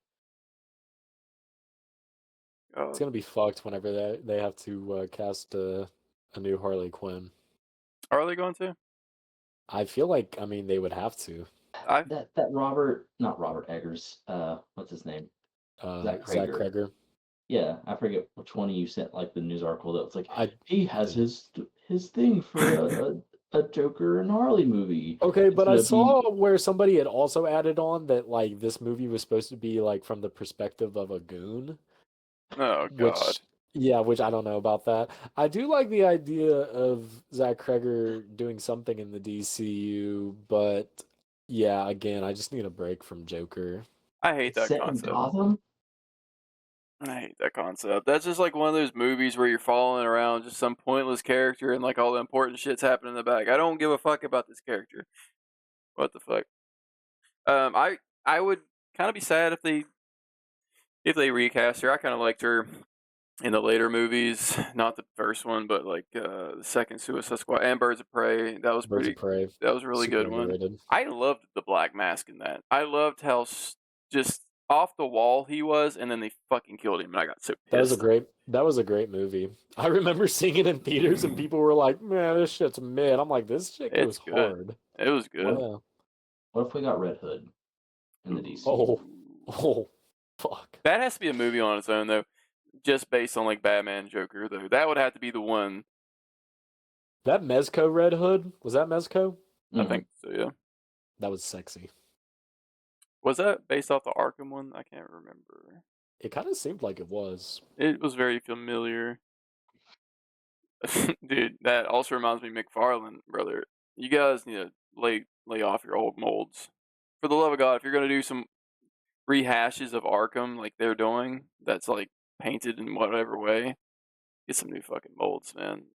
It's gonna be fucked whenever they have to cast a new Harley Quinn. Are they going to? I feel like, I mean, they would have to. That not Robert Eggers, what's his name? Zach Zach Krager. Kreger. Yeah, I forget which one of you sent like the news article that was like I he has his thing for a Joker and Harley movie. Okay, but I It's gonna be saw where somebody had also added on that like this movie was supposed to be like from the perspective of a goon, Oh God. which which I don't know about that. I do like the idea of Zach Kreger doing something in the DCU, but yeah, again, I just need a break from Joker. I hate it's that set in concept. Gotham. I hate that concept. That's just like one of those movies where you're following around just some pointless character and like all the important shit's happening in the back. I don't give a fuck about this character. What the fuck? I would kind of be sad if they recast her. I kind of liked her in the later movies, not the first one, but like the second Suicide Squad and Birds of Prey. That was Birds of Prey, That was a really super good one. underrated. I loved the Black Mask in that. I loved how just off the wall he was, and then they fucking killed him, and I got so pissed. That was a great movie. I remember seeing it in theaters and people were like, "Man, this shit's mid." I'm like, "This shit goes It's good. hard." It was good. Yeah. What if we got Red Hood in the DCU? Oh, fuck. That has to be a movie on its own, though, just based on like Batman, Joker. Though that would have to be the one. That Mezco Red Hood, was that Mezco? I think so. Yeah. That was sexy. Was that based off the Arkham one? I can't remember. It kind of seemed like it was. It was very familiar. Dude, that also reminds me of McFarlane, brother. You guys need to lay off your old molds. For the love of God, if you're gonna do some rehashes of Arkham like they're doing, that's like painted in whatever way, get some new fucking molds, man.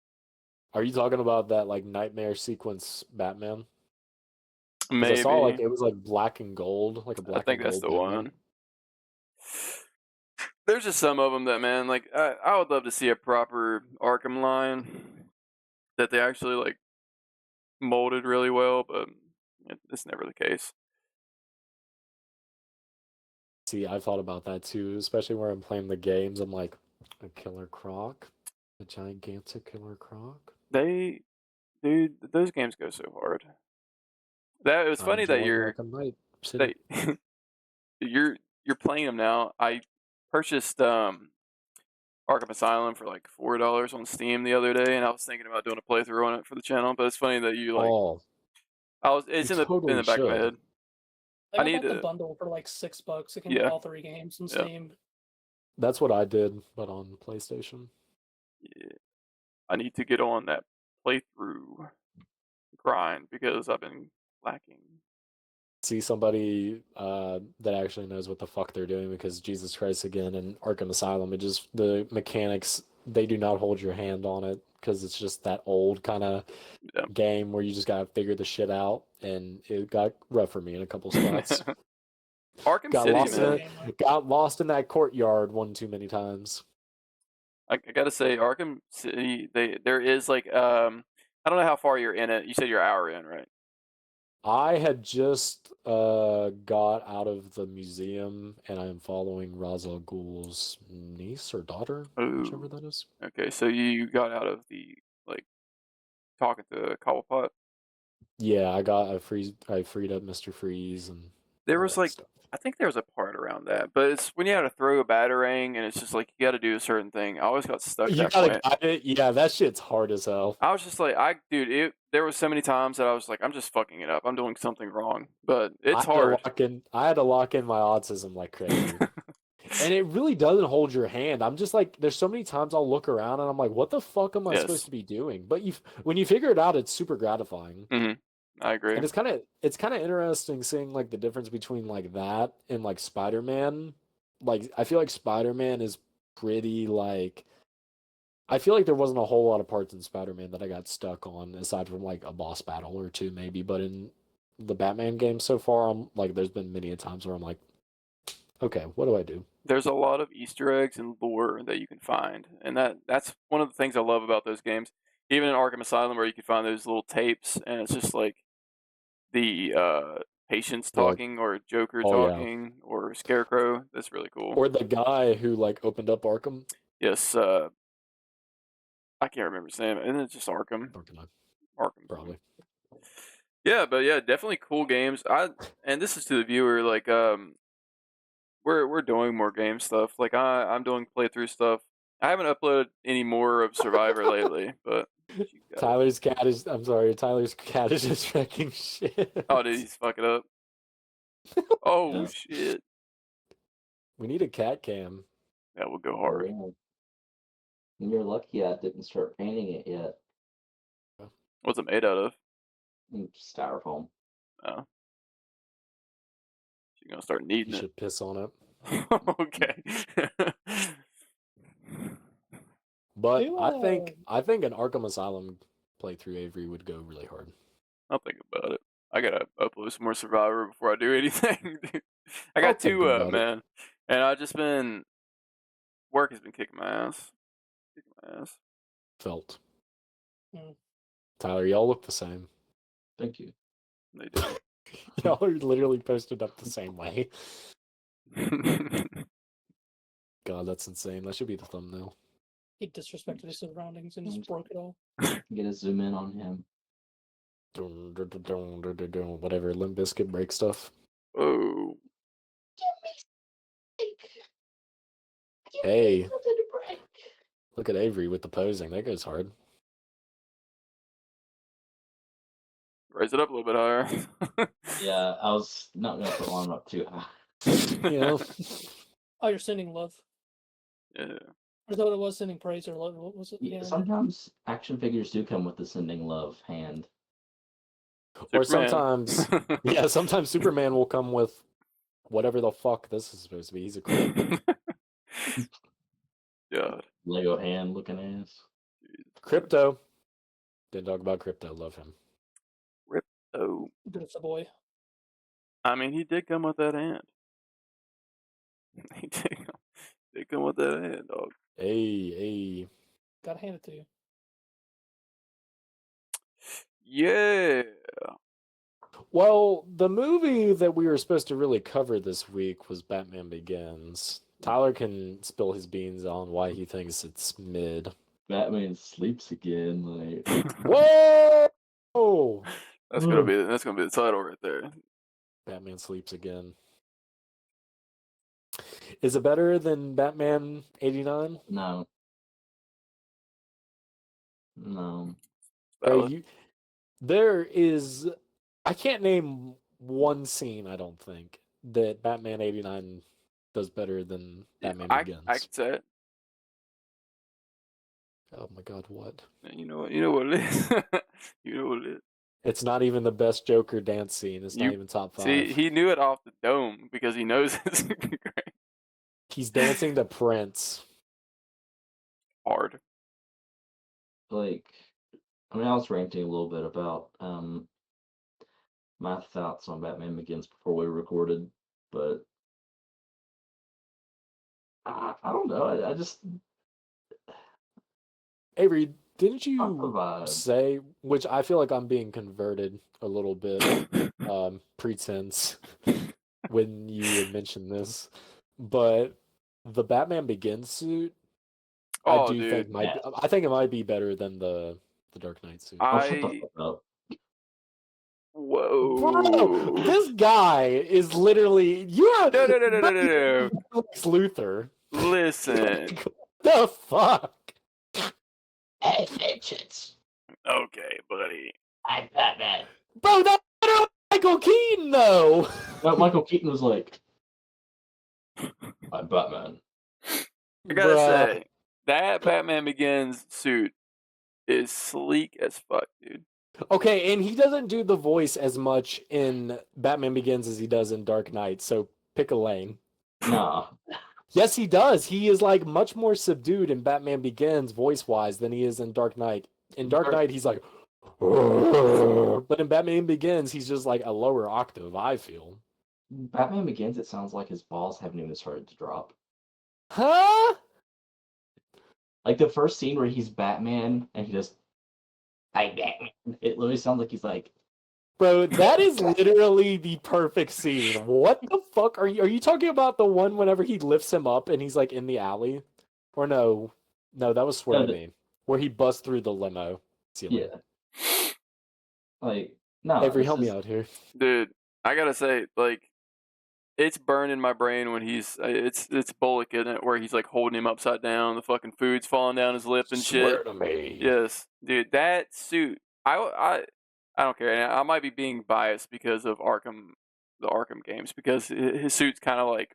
Are you talking about that like nightmare sequence Batman? 'Cause Maybe. I saw like it was like black and gold, like a black I think and that's gold the Batman. one. There's just some of them that, man, like I would love to see a proper Arkham line that they actually like molded really well, but it's never the case. See, I thought about that too, especially where I'm playing the games. I'm like, a killer croc, a gigantic killer croc. Dude, those games go so hard. That it was I'm funny that enjoying Arkham Knight City. that you're playing them now. I purchased Arkham Asylum for like $4 on Steam the other day, and I was thinking about doing a playthrough on it for the channel. But it's funny that you like. Oh, It's you in the totally back of my should. head. I I got need like the to. bundle for like $6. It came with Yeah. all 3 games on Yeah. Steam. That's what I did, but on PlayStation. Yeah, I need to get on that playthrough grind because I've been lacking. See somebody that actually knows what the fuck they're doing, because Jesus Christ, again, in Arkham Asylum, the mechanics, they do not hold your hand on it, because it's just that old kind of Yeah. game where you just gotta figure the shit out, and it got rough for me in a couple spots. Arkham got City, lost man. in it. Got lost in that courtyard one too many times. I gotta say, Arkham City, there is like I don't know how far you're in it. You said you're an hour in, right? I had just got out of the museum, and I am following Ra's al Ghul's niece or daughter, whichever Ooh. that is. Okay, so you got out of the like talking to Cobblepot. Yeah, I freed up Mr. Freeze and There all was that like stuff. I think there was a part around that, but it's when you had to throw a batarang and it's just like you got to do a certain thing. I always got stuck at You that gotta point. got it. Yeah, that shit's hard as hell. I was just like, there was so many times that I was like, I'm just fucking it up. I'm doing something wrong, but it's hard. I had to lock in my autism like crazy. And it really doesn't hold your hand. I'm just like, there's so many times I'll look around and I'm like, what the fuck am I supposed Yes. to be doing? But when you figure it out, it's super gratifying. I agree. And it's kind of interesting seeing like the difference between like that and like Spider-Man. Like I feel like Spider-Man is pretty like, I feel like there wasn't a whole lot of parts in Spider-Man that I got stuck on aside from like a boss battle or two maybe, but in the Batman games so far, I'm like there's been many a times where I'm like, okay, what do I do? There's a lot of Easter eggs and lore that you can find, and that's one of the things I love about those games. Even in Arkham Asylum, where you can find those little tapes, and it's just like the patients Or like, talking, or Joker oh yeah. talking, or Scarecrow. That's really cool. Or the guy who like opened up Arkham. Yes, I can't remember his name, and it's just Arkham. Arkham, Probably. Yeah, but yeah, definitely cool games. And this is to the viewer, like we're doing more game stuff. Like I'm doing playthrough stuff. I haven't uploaded any more of Survivor lately, but Tyler's cat is just wrecking shit. oh, did he fuck it up? Oh Yeah. shit! We need a cat cam. That would go Oh, hard. yeah. And you're lucky I didn't start painting it yet. What's it made out of? Styrofoam. Oh, you're gonna start needing You it. should piss on it. Okay. But I think an Arkham Asylum playthrough Avery would go really hard. I'll think about it. I gotta upload some more Survivor before I do anything. Dude. I got I'll think two about it. man, and I just been work has been kicking my ass. Felt. Hmm. Tyler, y'all look the same. Thank you. They do. Y'all are literally posted up the same way. God, that's insane. That should be the thumbnail. He disrespected his surroundings and just broke it all. Get a zoom in on him. Whatever, Limp Bizkit break stuff. Oh, Hey, look at Avery with the posing. That goes hard. raise it up a little bit higher. Yeah, I was not going to put one up too high. You know? Oh, you're sending love. Yeah. Or is that what it was? Sending praise or love? What was it? Yeah, again? sometimes action figures do come with the sending love hand. Or Superman. sometimes Superman will come with whatever the fuck this is supposed to be. He's a creep. God. Lego hand looking ass. Crypto. Didn't talk about Crypto. Love him. Oh, Good boy. I mean, he did come with that hand. He did come with that hand, dog. Hey. Gotta hand it to you. Yeah. Well, the movie that we were supposed to really cover this week was Batman Begins. Tyler can spill his beans on why he thinks it's mid. Batman sleeps again. Like, Whoa! That's gonna be the title right there. Batman Sleeps Again. Is it better than Batman 89? No. No. Valid. There is, I can't name one scene, I don't think, that Batman 89 does better than Batman I Begins. could say it. Oh my god, what? You know what it is. You know what it is. It's not even the best Joker dance scene. It's not You even top 5. See, he knew it off the dome because he knows it's great. He's dancing to Prince. Hard. Like, I mean, I was ranting a little bit about my thoughts on Batman Begins before we recorded, but I don't know. I just Avery, didn't not the you vibe. say, which I feel like I'm being converted a little bit, pretense, when you had mentioned this, but the Batman Begins suit, I Oh, do dude. think I think it might be better than the Dark Knight suit. Oh, shut the fuck up. Bro, Whoa. this guy is literally No. Lex Luthor. Listen. The fuck? Hey, bitches. Okay, buddy. I'm Batman. Bro, that's literally Michael Keaton, though. No, Michael Keaton was like, I'm Batman. I gotta Bruh. say, that Batman Begins suit is sleek as fuck, dude. Okay, and he doesn't do the voice as much in Batman Begins as he does in Dark Knight, so pick a lane. Nah. Yes, he does. He is like much more subdued in Batman Begins voice-wise than he is in Dark Knight. In Dark Knight, he's like, but in Batman Begins, he's just like a lower octave, I feel. Batman Begins, it sounds like his balls haven't even started to drop. Huh? Like the first scene where he's Batman and he just, I'm Batman. It literally sounds like he's like, Bro, that is literally the perfect scene. What the fuck are you talking about the one whenever he lifts him up and he's like in the alley? Or no, that was Swear No, to Me, where he busts through the limo ceiling. yeah. Like, no. Avery, this help me is- out here. Dude, I gotta say, like, it's burned in my brain when it's Bullock in it, where he's like holding him upside down, the fucking food's falling down his lip and Swear shit. to me. Yes, dude, that suit. I don't care. And I might be being biased because of the Arkham games, because his suit's kind of like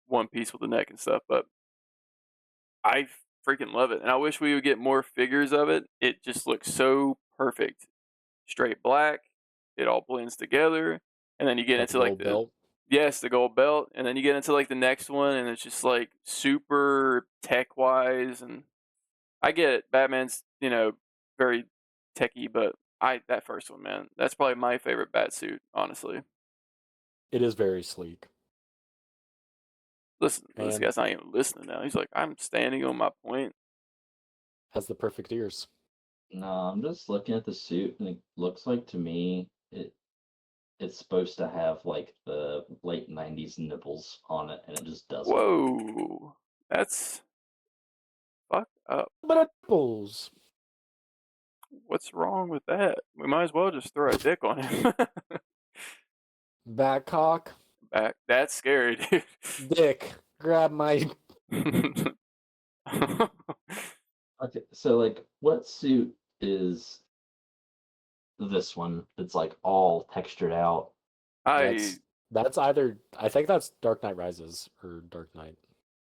one piece with the neck and stuff. But I freaking love it, and I wish we would get more figures of it. It just looks so perfect, straight black. It all blends together, and then you get Got into the like gold the belt. yes, the gold belt, and then you get into like the next one, and it's just like super tech wise. And I get it, Batman's very techy, but that first one, man, that's probably my favorite bat suit, honestly. It is very sleek. Listen, this And guy's not even listening now. He's like, I'm standing on my point. has the perfect ears. No, I'm just looking at the suit and it looks like to me it's supposed to have like the late 90s nipples on it and it just doesn't. Whoa, that's fucked up. But nipples. What's wrong with that? We might as well just throw a dick on him. Batcock. Back. That's scary, dude. Dick. Grab my. Okay, so like what suit is this one that's like all textured out? That's either. I think that's Dark Knight Rises or Dark Knight.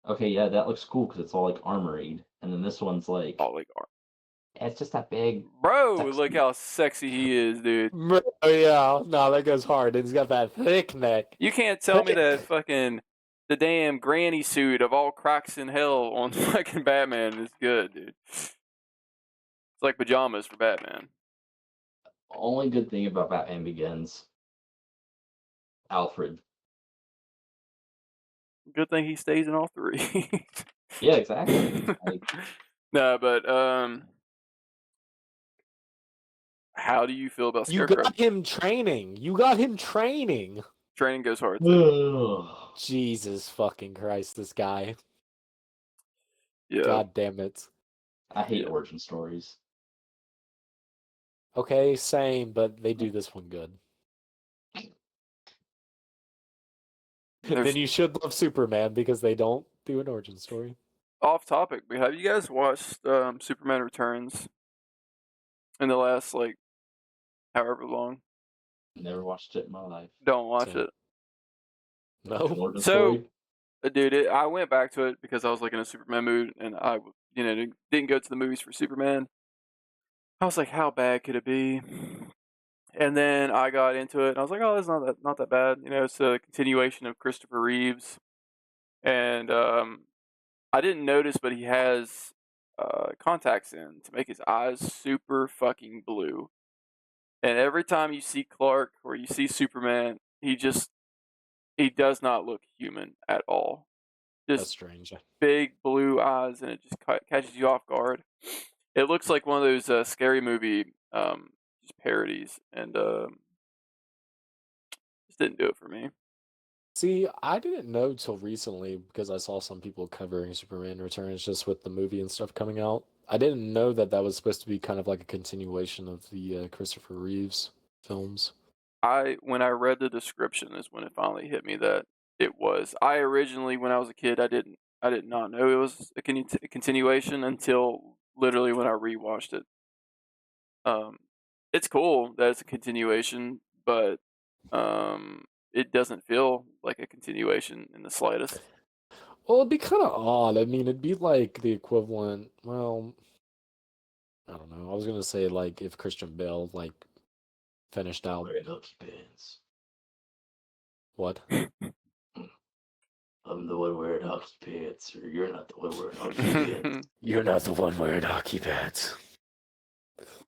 Okay, yeah, that looks cool because it's all like armoried. And then this one's like oh, like, it's just that big. bro, Sexy. look how sexy he is, dude. Oh yeah, no, that goes hard. And he's got that thick neck. You can't tell me that fucking the damn granny suit of all cracks in hell on fucking Batman is good, dude. It's like pajamas for Batman. Only good thing about Batman Begins, Alfred. Good thing he stays in all three. Yeah, exactly. Like, no, but how do you feel about You Scarecrow? got him training. Training goes hard too. Jesus fucking Christ, this guy. Yeah. God damn it. I hate Yeah. origin stories. Okay, same, but they do this one good. Then There's you should love Superman because they don't do an origin story. off topic, but have you guys watched Superman Returns in the last like however long? Never watched it in my life. Don't watch So, it. no. Origin So, story? dude, I went back to it because I was like in a Superman mood, and I, didn't go to the movies for Superman. I was like, how bad could it be? And then I got into it, and I was like, oh, it's not that bad. It's a continuation of Christopher Reeves, and I didn't notice, but he has contacts in to make his eyes super fucking blue. And every time you see Clark or you see Superman, he does not look human at all. That's Just strange. big blue eyes, and it just catches you off guard. It looks like one of those scary movie just parodies, and just didn't do it for me. See, I didn't know till recently because I saw some people covering Superman Returns just with the movie and stuff coming out. I didn't know that that was supposed to be kind of like a continuation of the Christopher Reeves films. When I read the description is when it finally hit me that it was. I originally, when I was a kid, I did not know it was a continuation until literally when I rewatched it. It's cool that it's a continuation, but it doesn't feel like a continuation in the slightest. Well, it'd be kind of odd. I mean, it'd be like the equivalent. Well, I don't know. I was gonna say like if Christian Bale like finished out Wearing hockey pants. what? I'm the one wearing hockey pants, or you're not the one wearing hockey pants. You're not the one wearing hockey pads.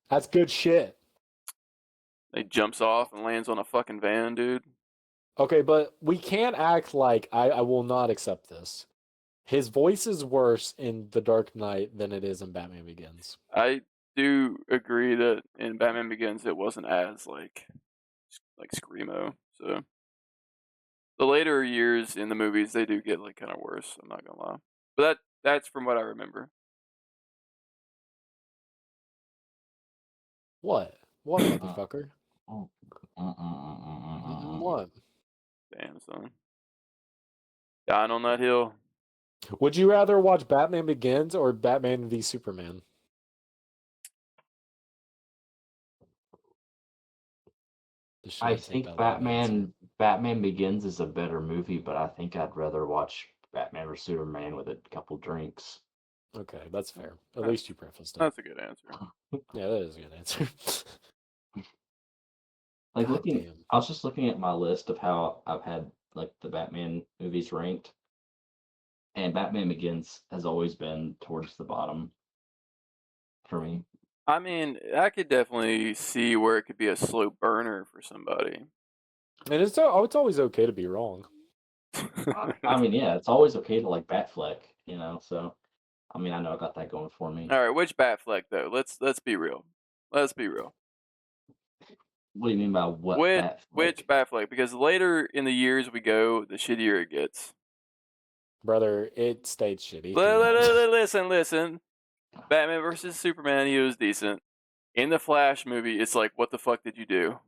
That's good shit. He jumps off and lands on a fucking van, dude. Okay, but we can't act like I will not accept this. His voice is worse in The Dark Knight than it is in Batman Begins. I do agree that in Batman Begins it wasn't as like screamo. So the later years in the movies they do get like kind of worse. I'm not gonna lie, but that's from what I remember. What? What, motherfucker? What? Damn son, dying on that hill. Would you rather watch Batman Begins or Batman v Superman? I think Batman Begins is a better movie, but I think I'd rather watch Batman vs Superman with a couple drinks. Okay, that's fair. At least you prefaced it. That's a good answer. Yeah, that is a good answer. Like God damn. I was just looking at my list of how I've had like the Batman movies ranked, and Batman Begins has always been towards the bottom for me. I mean, I could definitely see where it could be a slow burner for somebody. And it's always okay to be wrong. I mean, yeah, it's always okay to like Batfleck, So, I mean, I know I got that going for me. All right, which Batfleck though? Let's be real. Let's be real. What do you mean by what Batfleck? Which Batfleck? Because later in the years we go, the shittier it gets. Brother, it stayed shitty. Listen. Batman versus Superman, he was decent. In the Flash movie, it's like, what the fuck did you do?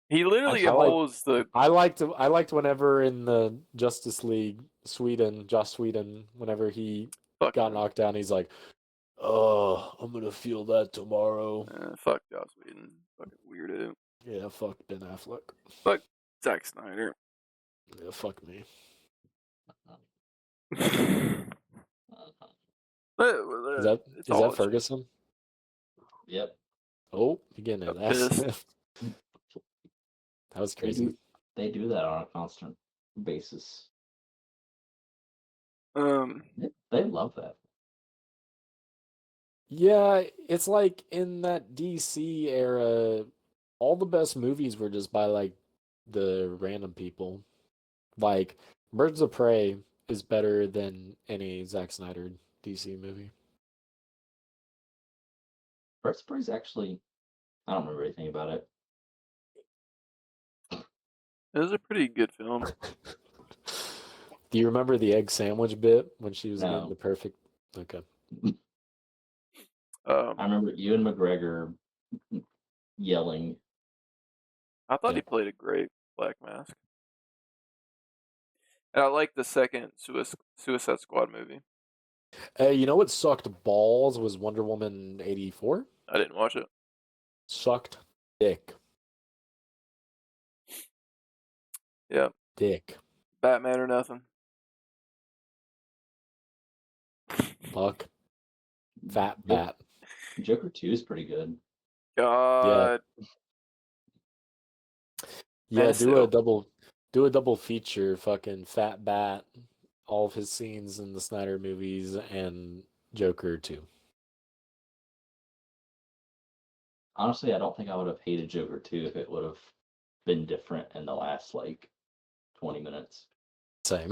He literally holds the. I liked whenever in the Justice League, Joss Sweden, whenever he got knocked down, he's like, "Oh, I'm gonna feel that tomorrow." Fuck Joss Whedon, fucking weirdo. Yeah, fuck Ben Affleck. Fuck Zack Snyder. Yeah, fuck me. Is that Ferguson? Yep. Oh, you're getting his ass sniffed. That was crazy. They do that on a constant basis. They love that. Yeah, it's like in that DC era, all the best movies were just by like the random people. Like Birds of Prey is better than any Zack Snyder DC movie. Birds of Prey is actually, I don't remember anything about it. It was a pretty good film. Do you remember the egg sandwich bit when she was getting the perfect? Okay. I remember Ewan McGregor yelling. I thought Yeah. he played a great Black Mask. And I like the second Suicide Squad movie. You know what sucked balls was Wonder Woman 84? I didn't watch it. Sucked dick. Yeah. Dick. Batman or nothing. Fuck. Fat bat. Joker 2 is pretty good. God. Yeah, Man, do a still. double feature, fucking Fat Bat, all of his scenes in the Snyder movies, and Joker 2. Honestly, I don't think I would have hated Joker 2 if it would have been different in the last, 20 minutes. Same.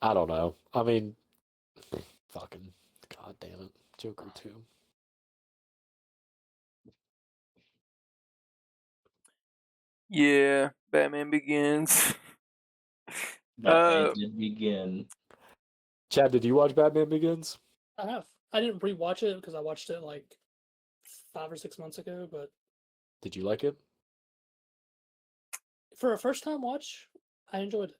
I don't know. I mean, fucking, god damn it. Joker 2. Yeah. Batman Begins. Batman did begin. Chad, did you watch Batman Begins? I have. I didn't rewatch it because I watched it like 5 or 6 months ago, but Did you like it? for a first time watch, I enjoyed it.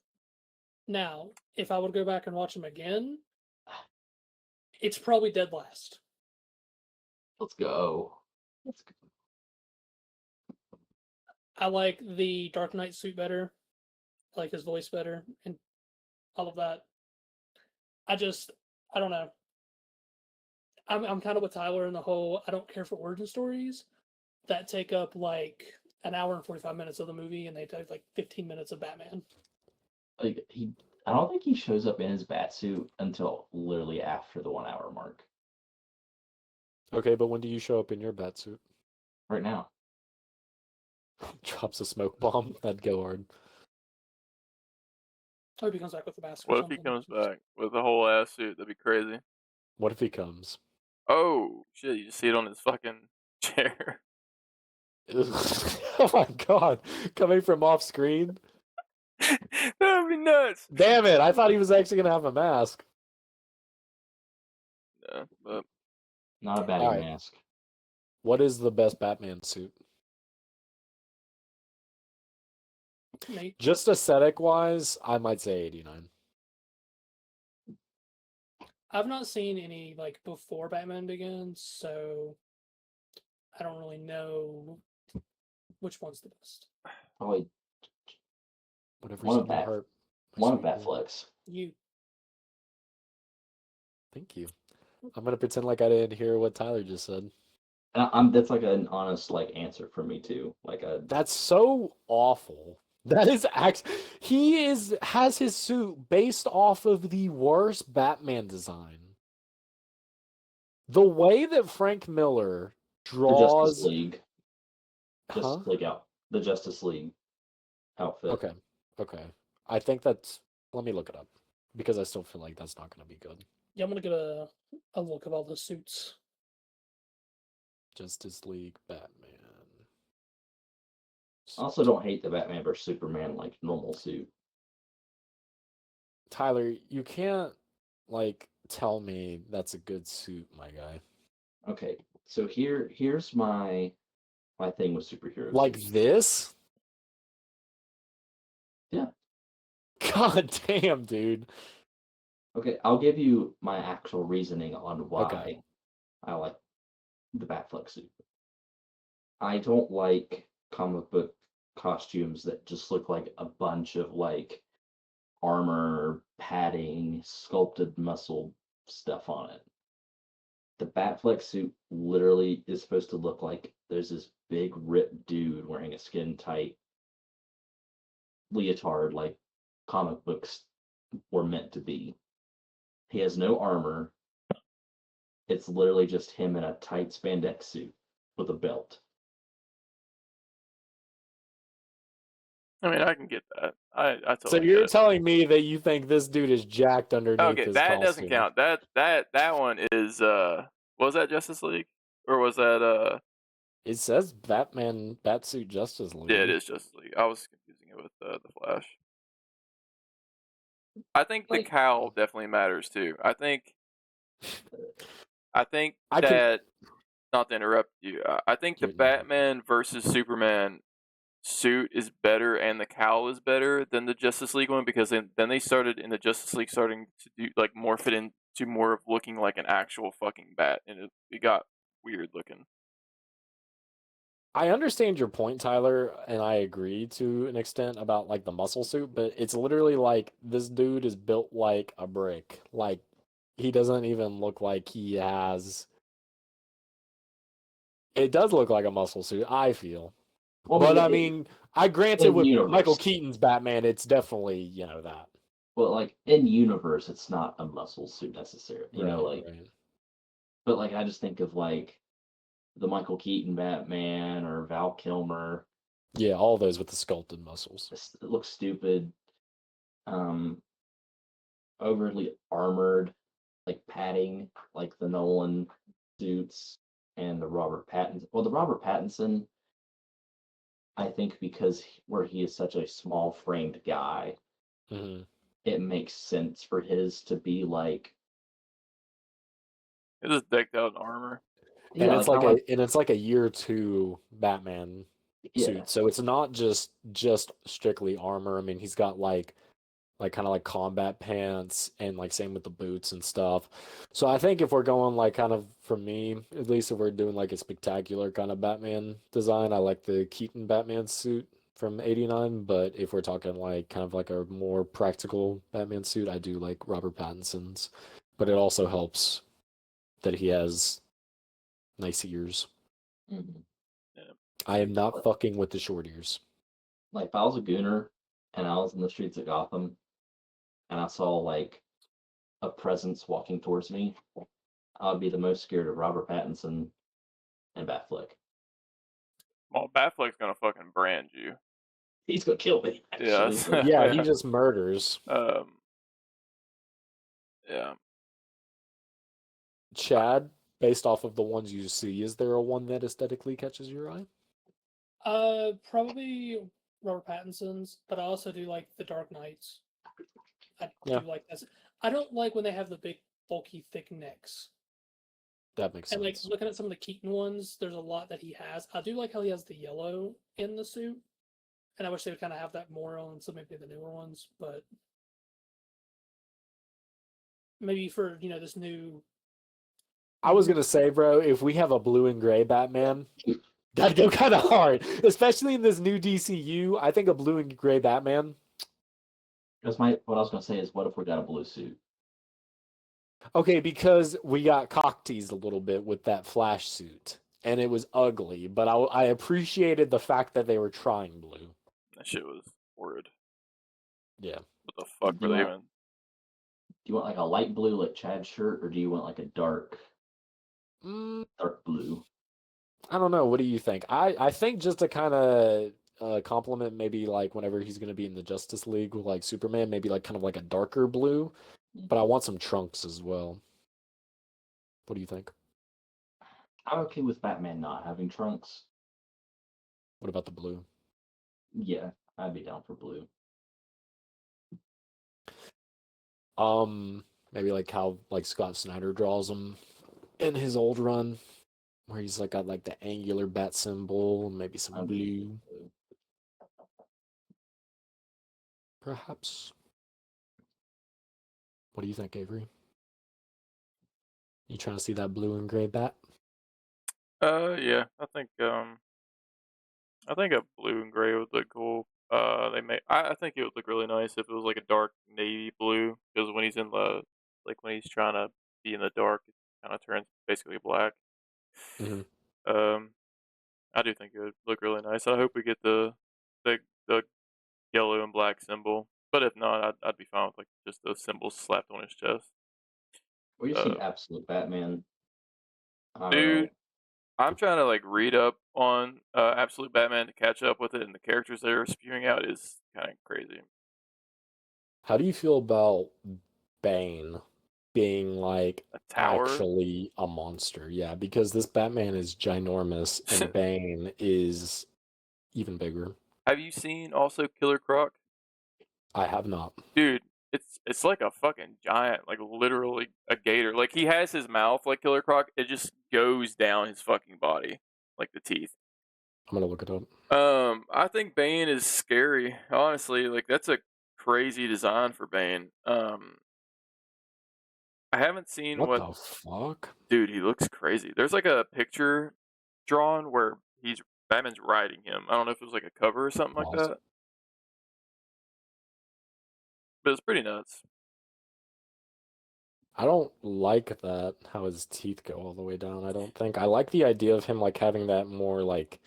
Now, if I would go back and watch them again, it's probably dead last. Let's go. I like the Dark Knight suit better. I like his voice better and all of that. I don't know. I'm kind of with Tyler in the whole I don't care for origin stories that take up like an hour and 45 minutes of the movie and they take like 15 minutes of Batman. I don't think he shows up in his bat suit until literally after the 1 hour mark. Okay, but when do you show up in your bat suit? Right now. Drops a smoke bomb. That'd go hard. I hope he comes back with the mask or What if he something. comes back with a whole ass suit? That'd be crazy. What if he comes? Oh, shit. You just see it on his fucking chair. Oh my god. Coming from off screen? That'd be nuts. Damn it. I thought he was actually going to have a mask. Yeah, but Not a batty Alright. mask. What is the best Batman suit? Nate, Just aesthetic wise, I might say 89. I've not seen any like before Batman Begins, so I don't really know which one's the best. Probably Whatever's one in of your that. heart. my One of sweet boy. Batflex. You. Thank you. I'm going to pretend like I didn't hear what Tyler just said. And that's like an honest answer for me too. That's so awful. That is has his suit based off of the worst Batman design. The way that Frank Miller the Justice draws League. Huh? The Justice League outfit. Okay. I think that's let me look it up because I still feel like that's not going to be good. Yeah, I'm gonna get a look of all the suits. Justice League Batman. I also don't hate the Batman vs Superman normal suit. Tyler, you can't tell me that's a good suit, my guy. Okay, so here's my thing with superheroes. Like this? Yeah. God damn, dude. Okay, I'll give you my actual reasoning on why Okay. I like the Batflex suit. I don't like comic book costumes that just look like a bunch of armor, padding, sculpted muscle stuff on it. The Batflex suit literally is supposed to look like there's this big ripped dude wearing a skin tight leotard like comic books were meant to be. He has no armor. It's literally just him in a tight spandex suit with a belt. I mean, I can get that. I So totally you're get it. telling me that you think this dude is jacked underneath Okay, his that doesn't costume? count. That one is was that Justice League or was that It says Batman Batsuit Justice League. Yeah, it is Justice League. I was confusing it with the Flash. I think the cowl definitely matters too. I think I think I can. that, not to interrupt you, I think the You're fine. Batman versus Superman suit is better and the cowl is better than the Justice League one, because then they started in the Justice League starting to do like morph it into more of looking like an actual fucking bat, and it got weird looking. I understand your point, Tyler, and I agree to an extent about like the muscle suit, but it's literally like this dude is built like a brick. Like he doesn't even look like he has. It does look like a muscle suit, I feel. Well, But I it- mean, I granted in with universe. Michael Keaton's Batman, it's definitely, that. Well, like in universe, it's not a muscle suit necessarily. You know, like, Right. but like I just think of like the Michael Keaton Batman or Val Kilmer. Yeah, all those with the sculpted muscles. It looks stupid, overly armored, like padding, like the Nolan suits and the Robert Pattinson. Well, the Robert Pattinson, I think, because where he is such a small framed guy, Hmm. it makes sense for his to be like, It just decked out in armor. And yeah, it's like like how a and it's like a year two Batman yeah, suit. So it's not just strictly armor. I mean, he's got like kind of like combat pants and like same with the boots and stuff. So I think if we're going like kind of for me, at least if we're doing like a spectacular kind of Batman design, I like the Keaton Batman suit from '89, but if we're talking like kind of like a more practical Batman suit, I do like Robert Pattinson's. But it also helps that he has nice ears. mhm. Yeah. I am not Like, fucking with the short ears. like if I was a gooner and I was in the streets of Gotham and I saw like a presence walking towards me, I would be the most scared of Robert Pattinson and Batfleck. Well, Batfleck's gonna fucking brand you. He's gonna kill me, Yeah. actually. Like, Yeah, he just murders. Yeah. Chad, based off of the ones you see, is there a one that aesthetically catches your eye? Probably Robert Pattinson's, but I also do like the Dark Knights. I Yeah. do like that. I don't like when they have the big, bulky, thick necks. That makes And like sense. looking at some of the Keaton ones, there's a lot that he has. I do like how he has the yellow in the suit, and I wish they would kind of have that more on some maybe the newer ones. But maybe for this new. I was gonna say, bro, if we have a blue and gray Batman, that'd go kind of hard, especially in this new DCU. I think a blue and gray Batman. what I was gonna say is, what if we got a blue suit? Okay, because we got cock teased a little bit with that Flash suit, and it was ugly. But I appreciated the fact that they were trying blue. That shit was horrid. Yeah. What the fuck Do were you they want- even? Do you want like a light blue like Chad's shirt, or do you want like a dark blue? I don't know. What do you think? I think just to kind of compliment maybe like whenever he's going to be in the Justice League with like Superman, maybe like kind of like a darker blue. But I want some trunks as well. What do you think? I'm okay with Batman not having trunks. What about the blue? Yeah, I'd be down for blue. Maybe like how like Scott Snyder draws them in his old run, where he's like got like the angular bat symbol, maybe some I'd be blue, perhaps. What do you think, Avery? You trying to see that blue and gray bat? Yeah. I think a blue and gray would look cool. I think it would look really nice if it was like a dark navy blue, because when he's in the when he's trying to be in the dark, it kind of turns basically black. Mm-hmm. Um, I do think it would look really nice. I hope we get the yellow and black symbol, but if not, I'd be fine with like just those symbols slapped on his chest. We just need Uh, absolute Batman. I don't Dude, know. I'm trying to like read up on Absolute Batman to catch up with it, and the characters they're spewing out is kind of crazy. How do you feel about Bane being like A tower. actually a monster? Yeah, because this Batman is ginormous and Bane is even bigger. Have you seen also Killer Croc? I have not. Dude, it's like a fucking giant, like literally a gator. Like he has his mouth like Killer Croc. It just goes down his fucking body, like the teeth. I'm gonna look it up. I think Bane is scary. Honestly, like that's a crazy design for Bane. I haven't seen What what the fuck? dude. He looks crazy. There's like a picture drawn where Batman's riding him. I don't know if it was like a cover or something like Pause. that, but it's pretty nuts. I don't like that how his teeth go all the way down. I don't think I like the idea of him like having that more like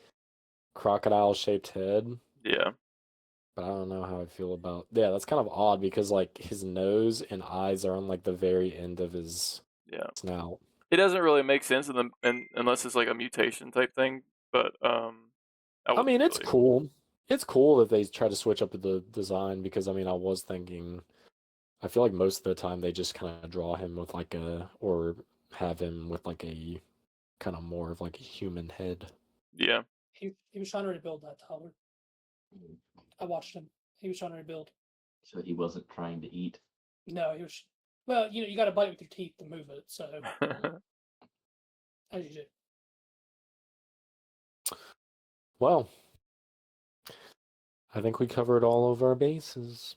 crocodile shaped head, Yeah, but I don't know how I feel about. Yeah, that's kind of odd because like his nose and eyes are on like the very end of his yeah. snout. It doesn't really make sense unless it's like a mutation type thing. But I mean, it's really... cool. It's cool that they try to switch up the design because I mean, I was thinking, I feel like most of the time they just kind of draw him with like or have him with like a kind of more of like a human head. Yeah. He was trying to rebuild that, Tyler. I watched him. He was trying to rebuild. So he wasn't trying to eat. No, he was. Well, you got to bite with your teeth to move it. So as you do. Well, I think we covered all of our bases.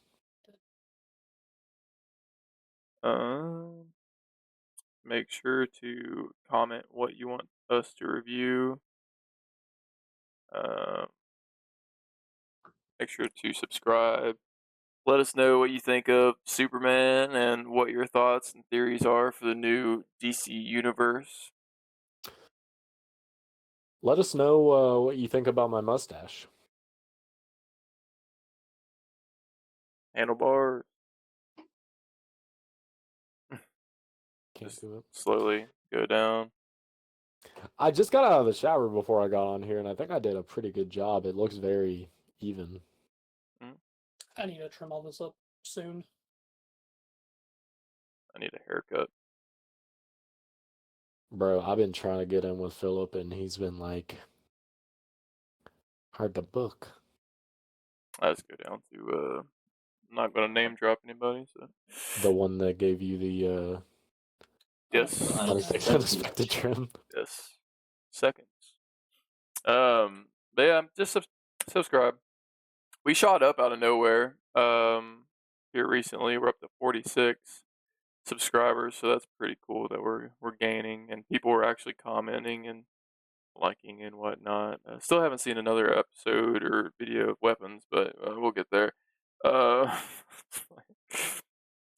Make sure to comment what you want us to review. Make sure to subscribe. Let us know what you think of Superman and what your thoughts and theories are for the new DC universe. Let us know what you think about my mustache. Handlebar. Can't Just do it. slowly go down. I just got out of the shower before I got on here, and I think I did a pretty good job. It looks very even. I need to trim all this up soon. I need a haircut. Bro, I've been trying to get in with Philip, and he's been like hard to book. I just go down to I'm not gonna name drop anybody, so The one that gave you the yes, unexpected trim. yes, seconds. But yeah, just subscribe. We shot up out of nowhere. Here recently, we're up to 46 subscribers, so that's pretty cool that we're gaining, and people were actually commenting and liking and whatnot. Still haven't seen another episode or video of weapons, but we'll get there.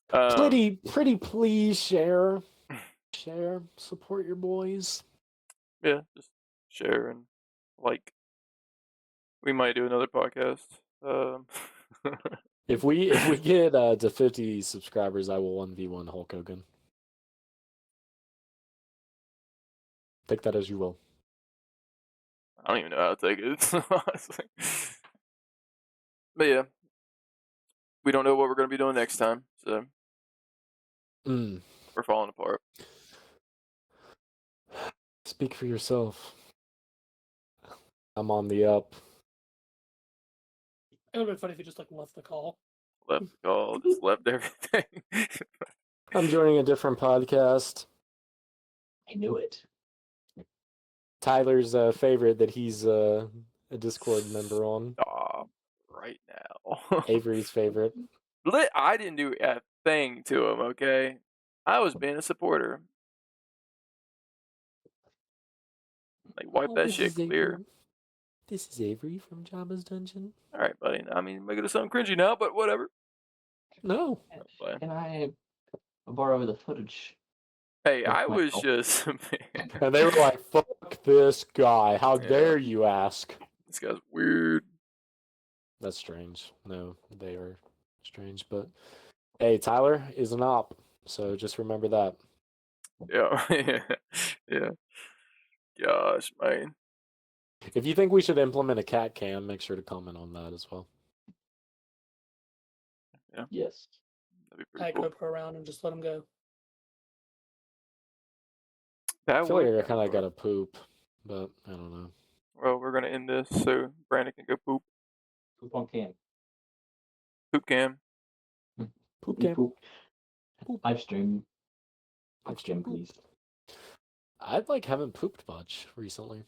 Pretty please share, support your boys. Yeah, just share and like. We might do another podcast. If we get to 50 subscribers, I will 1v1 Hulk Hogan. Take that as you will. I don't even know how to take it, honestly. But yeah, we don't know what we're going to be doing next time, so we're falling apart. Speak for yourself. I'm on the up. It would have been funny if you just like left the call. Left the call, just left everything. I'm joining a different podcast. I knew it. Tyler's favorite that he's a Discord member on. Stop right now. Avery's favorite. I didn't do a thing to him, okay? I was being a supporter. Like, wipe that shit clear. This is Avery from Jabba's Dungeon. All right, buddy. I mean, making it sound cringy now, but whatever. No. Can I borrow the footage? Hey, I was just... And they were like, fuck this guy. How dare you ask? This guy's weird. That's strange. No, they are strange. But hey, Tyler is an op. So just remember that. Yeah. Yeah. Gosh, man. If you think we should implement a cat cam, make sure to comment on that as well. Yeah. Yes. That'd be I pretty go cool. around and just let him go. I feel like I kind of got to poop, but I don't know. Well, we're going to end this so Brandon can go poop. Poop on cam. Poop cam. Poop You game. poop. Poop. Live stream. Live Live stream stream, poop. please. I haven't pooped much recently.